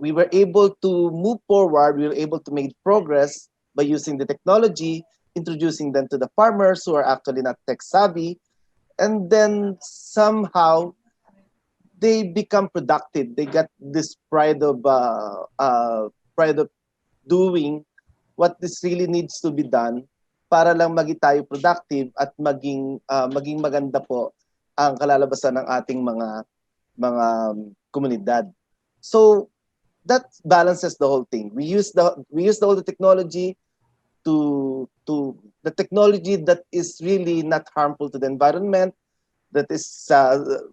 We were able to move forward. We were able to make progress by using the technology, introducing them to the farmers who are actually not tech savvy, and then somehow they become productive. They get this pride of doing what this really needs to be done para lang maging tayo productive at maging maganda po ang kalalabasan ng ating mga komunidad. So that balances the whole thing. We use all the technology to the technology that is really not harmful to the environment. That is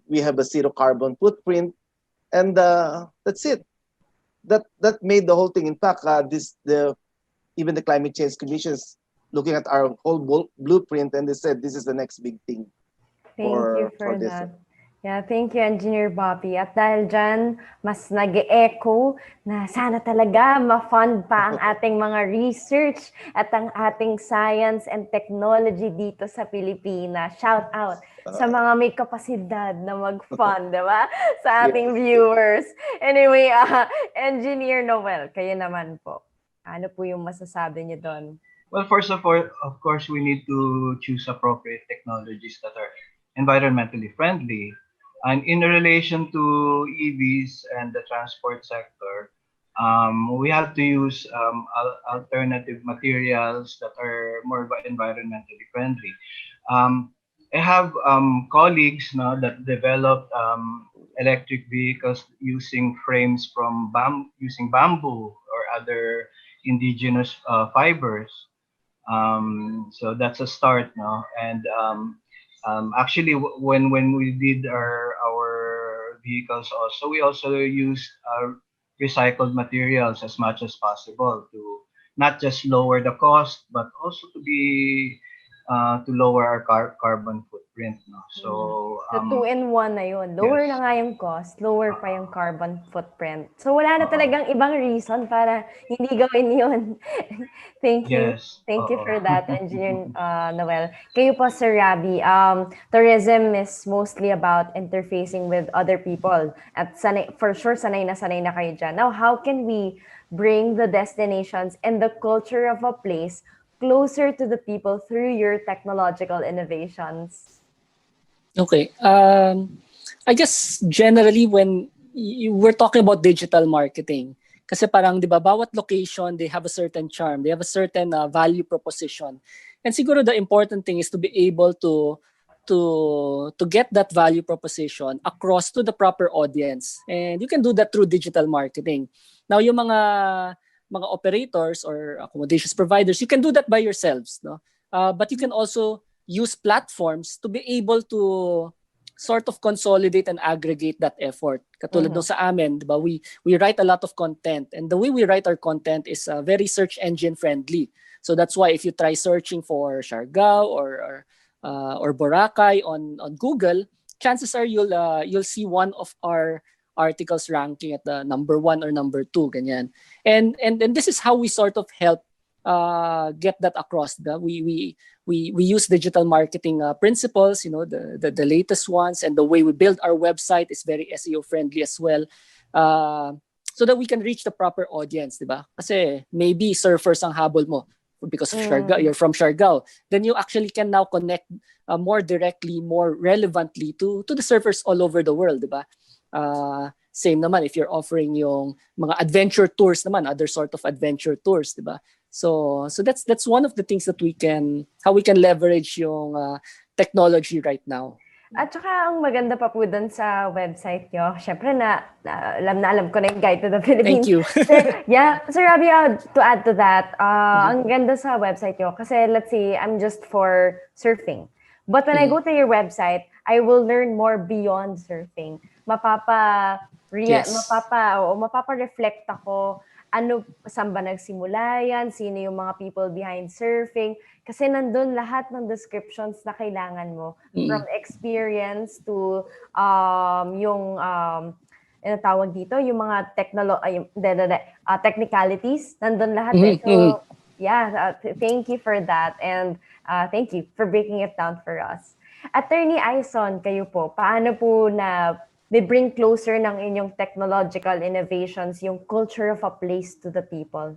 we have a zero carbon footprint, and that's it. That made the whole thing. In fact, even the climate change commissions looking at our whole blueprint, and they said this is the next big thing. Thank you for that. Yeah, thank you, Engineer Bobby. At dahil dyan, mas nag-echo na sana talaga ma-fund pa ang ating mga research at ang ating science and technology dito sa Pilipinas. Shout out sa mga may kapasidad na mag-fund, diba? Sa ating viewers. Anyway, Engineer Noel, kayo naman po. Ano po yung masasabi niyo doon? Well, first of all, of course, we need to choose appropriate technologies that are environmentally friendly. And in relation to EVs and the transport sector, we have to use alternative materials that are more environmentally friendly. I have colleagues now that developed electric vehicles using frames from using bamboo or other indigenous fibers. So that's a start now. And actually, when we did our vehicles also, we also used recycled materials as much as possible to not just lower the cost, but also to be to lower our carbon footprint. No? So, So, 2-in-1 na yun. Lower yes. na nga yung cost, lower pa yung carbon footprint. So, wala na talagang ibang reason para hindi gawin yun. Thank you. Yes. Thank you for that, Engineer Noel. Kayo po, Sir Rabby, tourism is mostly about interfacing with other people. At for sure, sanay na kayo dyan. Now, how can we bring the destinations and the culture of a place closer to the people through your technological innovations? Okay. I guess generally when we're talking about digital marketing, kasi parang, di ba, bawat location, they have a certain charm, they have a certain value proposition. And siguro the important thing is to be able to get that value proposition across to the proper audience. And you can do that through digital marketing. Now, yung mga operators or accommodations providers, you can do that by yourselves, no? But you can also use platforms to be able to sort of consolidate and aggregate that effort. Katulad nung sa amin, diba? We write a lot of content, and the way we write our content is very search engine friendly. So that's why if you try searching for Siargao or Boracay on Google, chances are you'll see one of our articles ranking at the number 1 or number 2, ganyan. And this is how we sort of help get that across. We use digital marketing principles, you know, the latest ones, and the way we build our website is very SEO friendly as well, so that we can reach the proper audience, diba? Kasi maybe surfers ang habol mo because of Siargao, you're from Siargao, then you actually can now connect more directly, more relevantly to the surfers all over the world, diba? Same naman if you're offering yung mga adventure tours naman, other sort of adventure tours, diba? So that's one of the things that we can leverage yung technology right now. At saka ang maganda pa po dun sa website nyo, syempre alam ko na yung Guide to the Philippines. Thank you. Sir Rabby, to add to that, ang ganda sa website nyo, kasi let's say I'm just for surfing. But when I go to your website, I will learn more beyond surfing. Mapapa-reflect ako, saan ba nagsimula yan, sino yung mga people behind surfing. Kasi nandun lahat ng descriptions na kailangan mo. From experience to yung tawag dito, yung mga technicalities, nandun lahat. So, thank you for that. And thank you for breaking it down for us. Attorney Aison, kayo po, paano po they bring closer ng inyong technological innovations yung culture of a place to the people?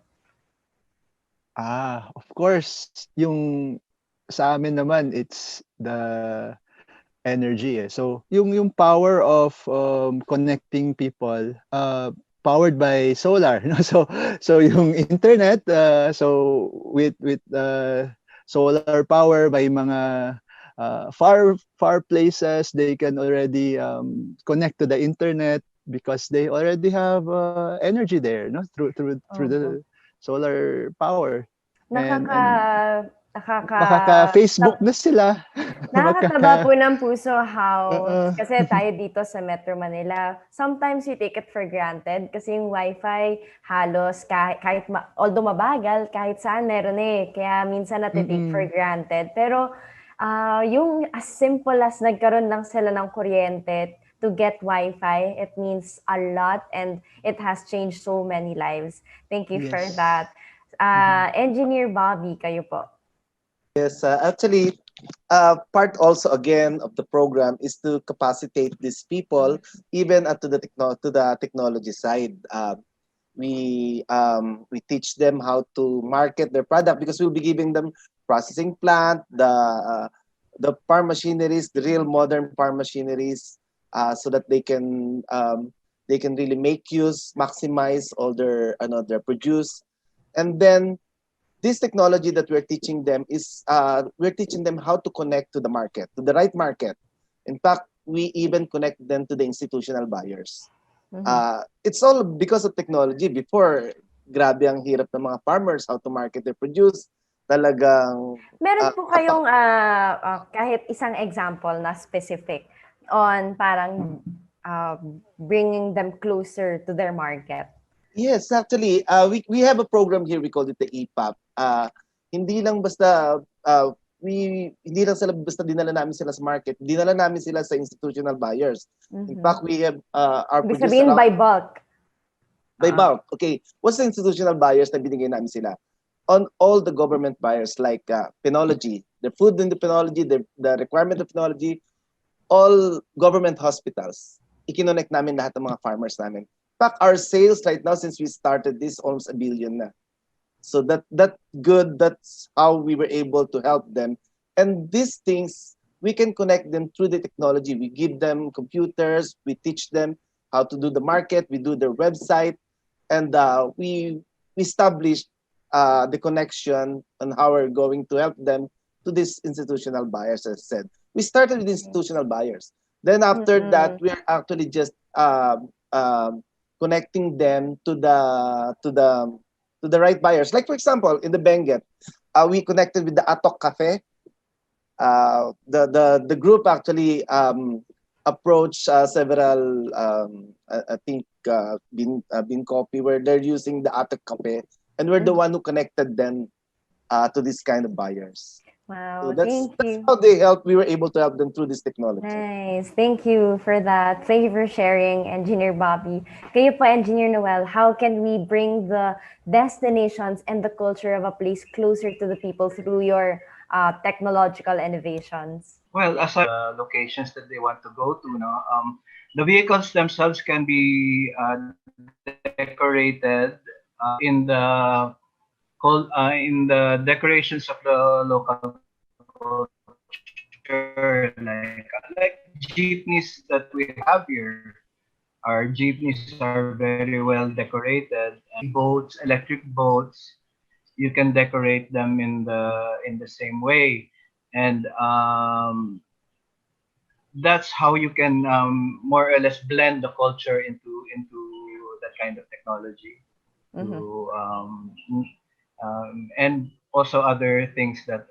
Of course, yung sa amin naman, it's the energy. So, yung power of connecting people, powered by solar. No? So yung internet, so with solar power by mga far places, they can already connect to the internet because they already have energy there, no? Through the solar power. Makaka-Facebook na sila. Nakakataba po ng puso how, kasi tayo dito sa Metro Manila, sometimes we take it for granted kasi yung wifi halos kahit although mabagal, kahit saan meron kaya minsan natitake for granted. Pero yung as simple as nagkaroon lang sila ng kuryente to get Wi-Fi, it means a lot and it has changed so many lives. Thank you for that. Engineer Bobby, kayo po. Yes, actually, part also again of the program is to capacitate these people even to the technology side. We teach them how to market their product because we'll be giving them processing plant, the farm machineries, the real modern farm machineries, so that they can really maximize all their produce. And then this technology that we're teaching them is we're teaching them how to connect to the market, to the right market. In fact, we even connect them to the institutional buyers. It's all because of technology. Before, grabe ang hirap ng mga farmers how to market their produce. Talagang meron po kayong kahit isang example na specific on parang bringing them closer to their market? Yes, actually, we have a program here. We call it the EPAP. Hindi lang basta hindi lang sila basta dinala namin sila sa market, dinala namin sila sa institutional buyers. In fact, we have our Ibig producer sabihin by bulk. by bulk. Okay, what's the institutional buyers na binigay namin sila? On all the government buyers like penology, the food in the penology, the requirement of penology, all government hospitals. Ikinonect namin lahat ng mga farmers namin. In fact, our sales right now since we started this almost 1 billion na. So that's good. That's how we were able to help them. And these things, we can connect them through the technology. We give them computers. We teach them how to do the market. We do their website. And we established the connection on how we're going to help them to these institutional buyers, as I said. We started with institutional buyers. Then after that, we are actually just connecting them to the right buyers. Like for example, in the Benguet, we connected with the Atok Cafe. The group actually approached several I think Bin Copy, where they're using the Atok Cafe, and we're the one who connected them to this kind of buyers. Wow, So that's you. how they help. We were able to help them through this technology. Nice. Thank you for that. Thank you for sharing, Engineer Bobby. Kayo po, Engineer Noel, how can we bring the destinations and the culture of a place closer to the people through your technological innovations? Well, as locations that they want to go to, the vehicles themselves can be decorated in the decorations of the local culture, like jeepneys that we have here. Our jeepneys are very well decorated. And boats, electric boats, you can decorate them in the same way, and that's how you can more or less blend the culture into that kind of technology. And also other things that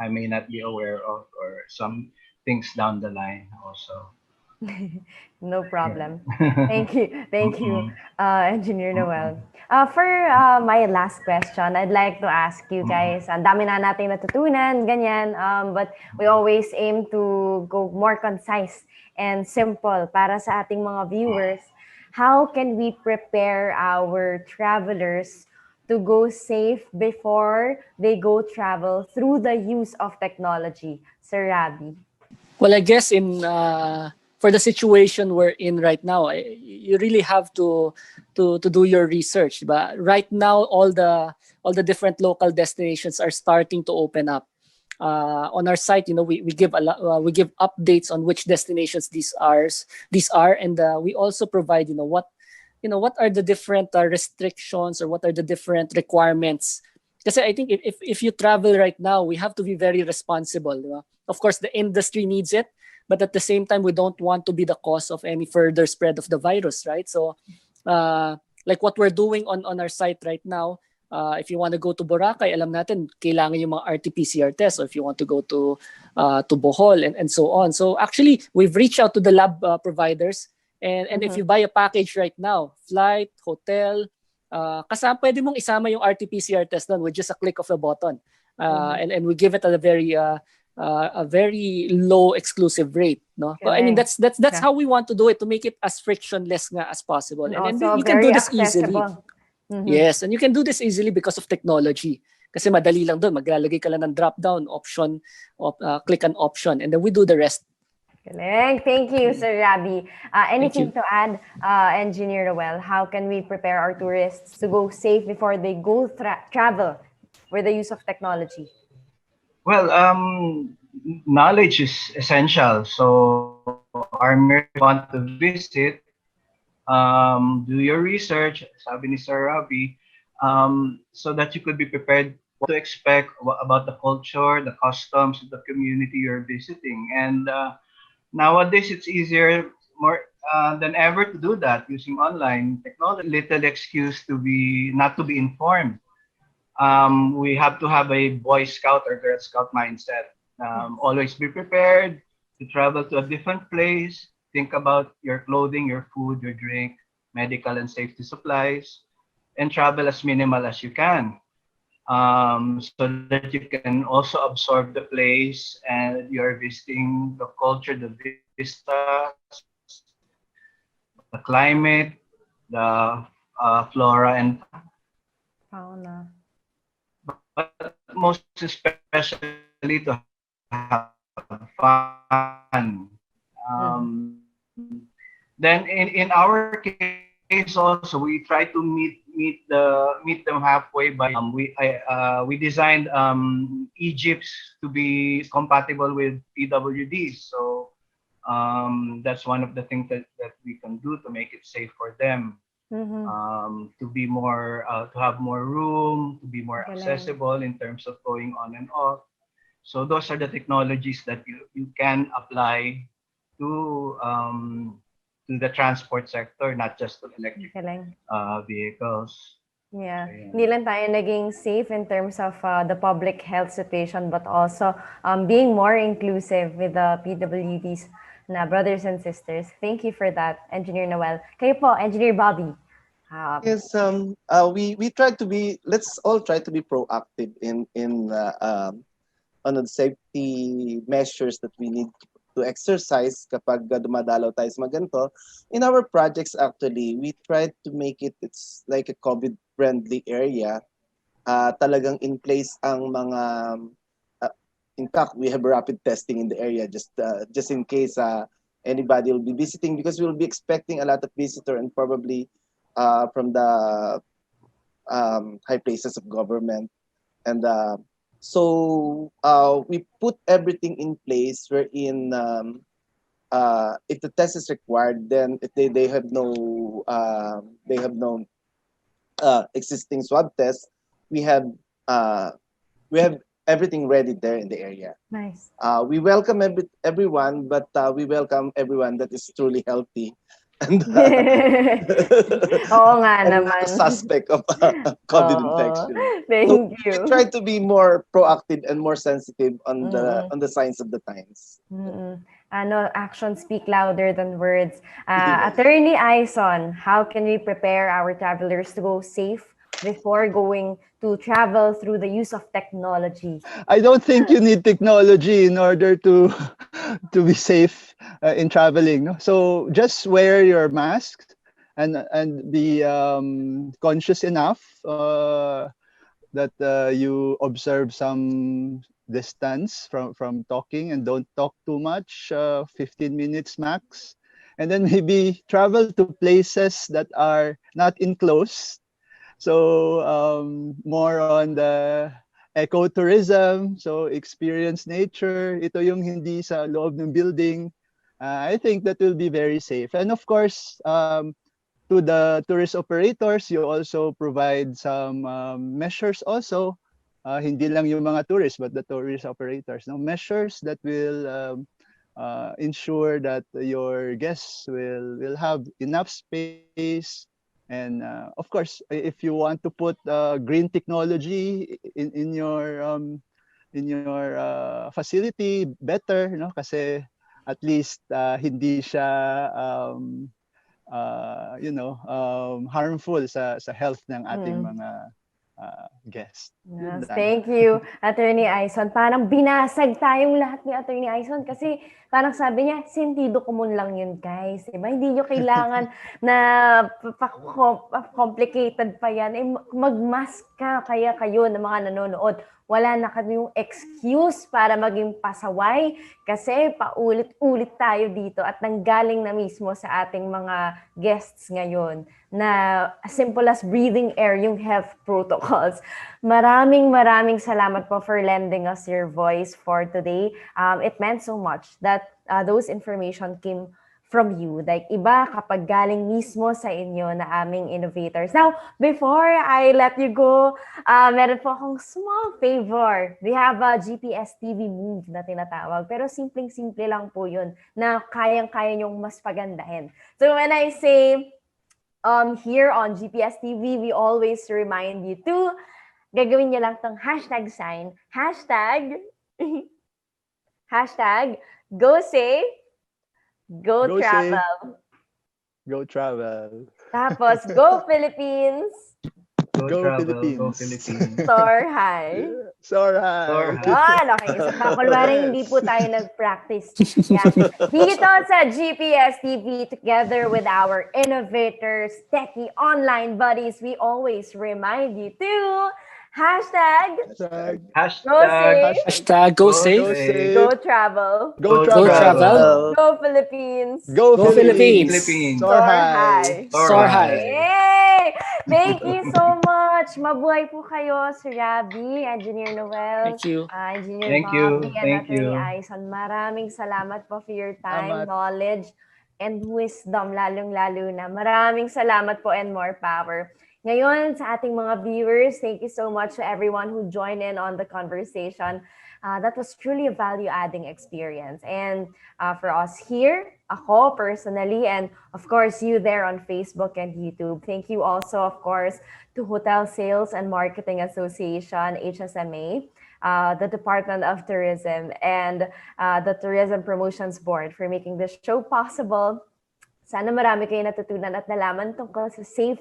I may not be aware of, or some things down the line also. No problem. Thank you, Engineer Noel. For my last question, I'd like to ask you guys, ang dami na nating natutunan, ganyan, but we always aim to go more concise and simple para sa ating mga viewers. How can we prepare our travelers to go safe before they go travel through the use of technology? Sir Rabby. Well, I guess for the situation we're in right now, you really have to do your research. But right now, all the different local destinations are starting to open up. On our site, we give updates on which destinations these are, and we also provide what are the different restrictions, or what are the different requirements. Because I think if you travel right now, we have to be very responsible. Of course, the industry needs it, but at the same time, we don't want to be the cause of any further spread of the virus, right? So, like what we're doing on our site right now, if you want to go to Boracay, alam natin, kailangan yung mga RT-PCR tests. Or if you want to go to Bohol and so on. So actually, we've reached out to the lab providers. And if you buy a package right now, flight, hotel, pwede mong isama yung RT-PCR test doon with just a click of a button. And we give it at a very low exclusive rate. No? Okay. I mean, that's how we want to do it, to make it as frictionless as possible. And you can do this easily. Yes, and you can do this easily because of technology. Kasi madali lang doon, maglalagay ka lang ng drop-down option, click an option, and then we do the rest. Thank you, Sir Rabby. Anything to add, Engineer Noel? How can we prepare our tourists to go safe before they go travel with the use of technology? Well, knowledge is essential. So, our want to visit, do your research, sabi ni Sir Rabby, so that you could be prepared what to expect about the culture, the customs of the community you're visiting. And nowadays, it's easier more than ever to do that using online technology. Little excuse to not to be informed. We have to have a Boy Scout or Girl Scout mindset. Always be prepared to travel to a different place. Think about your clothing, your food, your drink, medical and safety supplies, and travel as minimal as you can. so that you can also absorb the place and you're visiting the culture, the vistas, the climate, the flora and Fauna. but most especially to have fun. Then in our case also we try to meet them halfway by we designed Egypt to be compatible with PWDs. So that's one of the things that we can do to make it safe for them. To be more to have more room, to be more accessible in terms of going on and off. So those are the technologies that you can apply to the transport sector, not just to electric vehicles. Yeah. Hindi lang tayo naging safe in terms of the public health situation, but also being more inclusive with the PWDs na brothers and sisters. Thank you for that, Engineer Noel. Kayo po, Engineer Bobby. Yes, we try to be. Let's all try to be proactive in on the safety measures that we need to exercise kapag dumadalaw tayo sa mga ganito. In our projects, actually, we try to make it's like a COVID-friendly area. Talagang in place ang mga. In fact, we have rapid testing in the area just in case anybody will be visiting, because we will be expecting a lot of visitor and probably from the high places of government. And so we put everything in place wherein if the test is required, then if they have no existing swab test, we have everything ready there in the area. Nice. We welcome everyone, but we welcome everyone that is truly healthy. And Oo nga and naman. not a suspect of COVID infection. Thank you. We try to be more proactive and more sensitive on the signs of the times. Actions speak louder than words. Attorney Aison, how can we prepare our travelers to go safe before going to travel through the use of technology? I don't think you need technology in order to be safe in traveling. No? So just wear your mask and be conscious enough that you observe some distance from talking, and don't talk too much, 15 minutes max. And then maybe travel to places that are not enclosed. So more on the ecotourism, so experience nature. Ito yung hindi sa loob ng building. I think that will be very safe. And of course, to the tourist operators, you also provide some measures also. Hindi lang yung mga tourists, but the tourist operators. No? Measures that will ensure that your guests will have enough space. And of course, if you want to put green technology in your facility, better, you know, kasi at least hindi siya harmful sa health ng ating mga guests. Yes, thank you, Attorney Aison. Parang binasag tayong lahat ni Attorney Aison kasi parang sabi niya, sentido común lang yun, guys. Diba? Hindi nyo kailangan na complicated pa yan. Mag-mask ka kaya kayo ng mga nanonood. Wala na kayong excuse para maging pasaway kasi paulit-ulit tayo dito at nanggaling na mismo sa ating mga guests ngayon na as simple as breathing air, yung health protocols. Maraming salamat po for lending us your voice for today. It meant so much that those information came from you. Like iba kapag galing mismo sa inyo na aming innovators. Now, before I let you go, meron po akong small favor. We have a GPSTV move na tinatawag. Pero simpleng-simple lang po yun na kayang-kaya nyong mas pagandahin. So when I say here on GPSTV, we always remind you to gagawin nyo lang tong hashtag sign. Hashtag go safe, go travel. Safe. Go travel. Tapos, go Philippines. Go Go travel. Go Philippines. Philippines. Soar high. Soar Soar high. high. Yan, okay. Isa pa, kunwari hindi po Yes. tayo nag-practice. Yan. Dito sa GPS TV, together with our innovators, techie online buddies, we always remind you to hashtag Hashtag. go safe, Hashtag go Go safe. Go safe. safe. go travel, Go Go travel. go Philippines, Go Go Philippines. Philippines. Soar soar high. high. Soar high. Yay! Thank you so much. Mabuhay po kayo, Sir Rabby, Engineer Noel, Thank you. Engineer Thank you. Bobby, and Thank Atty you. Aison. Maraming salamat po for your time, Salamat. knowledge, and wisdom, lalong-lalo na. Maraming salamat po and more power. Ngayon, sa ating mga viewers, thank you so much to everyone who joined in on the conversation. That was truly a value-adding experience. And for us here, ako personally, and of course you there on Facebook and YouTube, thank you also, of course, to Hotel Sales and Marketing Association, HSMA, the Department of Tourism, and the Tourism Promotions Board for making this show possible. Sana marami kayo natutunan at nalaman tungkol sa safe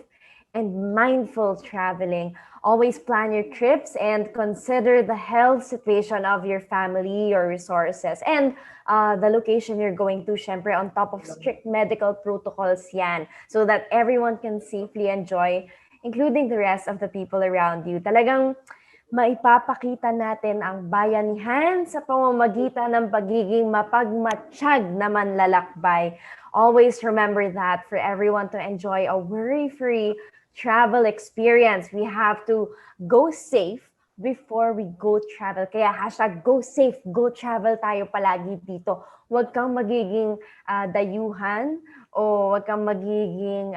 and mindful traveling. Always plan your trips and consider the health situation of your family, your resources, and the location you're going to, syempre, on top of strict medical protocols yan, so that everyone can safely enjoy, including the rest of the people around you. Talagang maipapakita natin ang bayanihan sa pamamagitan ng pagiging mapagmatsyag na manlalakbay. Always remember that for everyone to enjoy a worry-free travel experience, we have to go safe before we go travel. Kaya hashtag go safe, go travel tayo palagi dito. Huwag kang magiging dayuhan o huwag kang magiging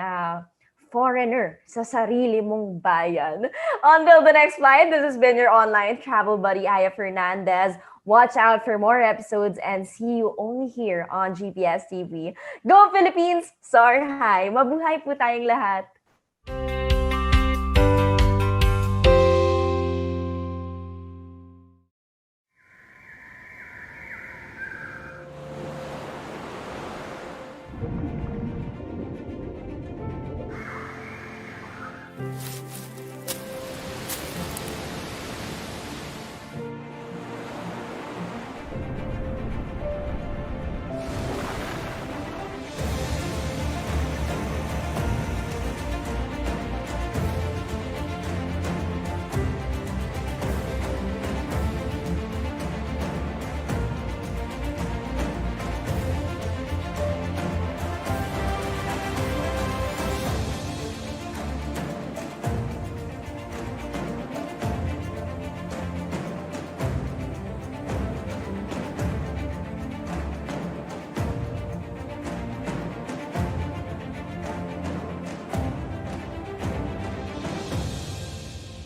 foreigner sa sarili mong bayan. Until the next flight, this has been your online travel buddy, Aya Fernandez. Watch out for more episodes and see you only here on GPS TV. Go Philippines! Soar high! Mabuhay po tayong lahat!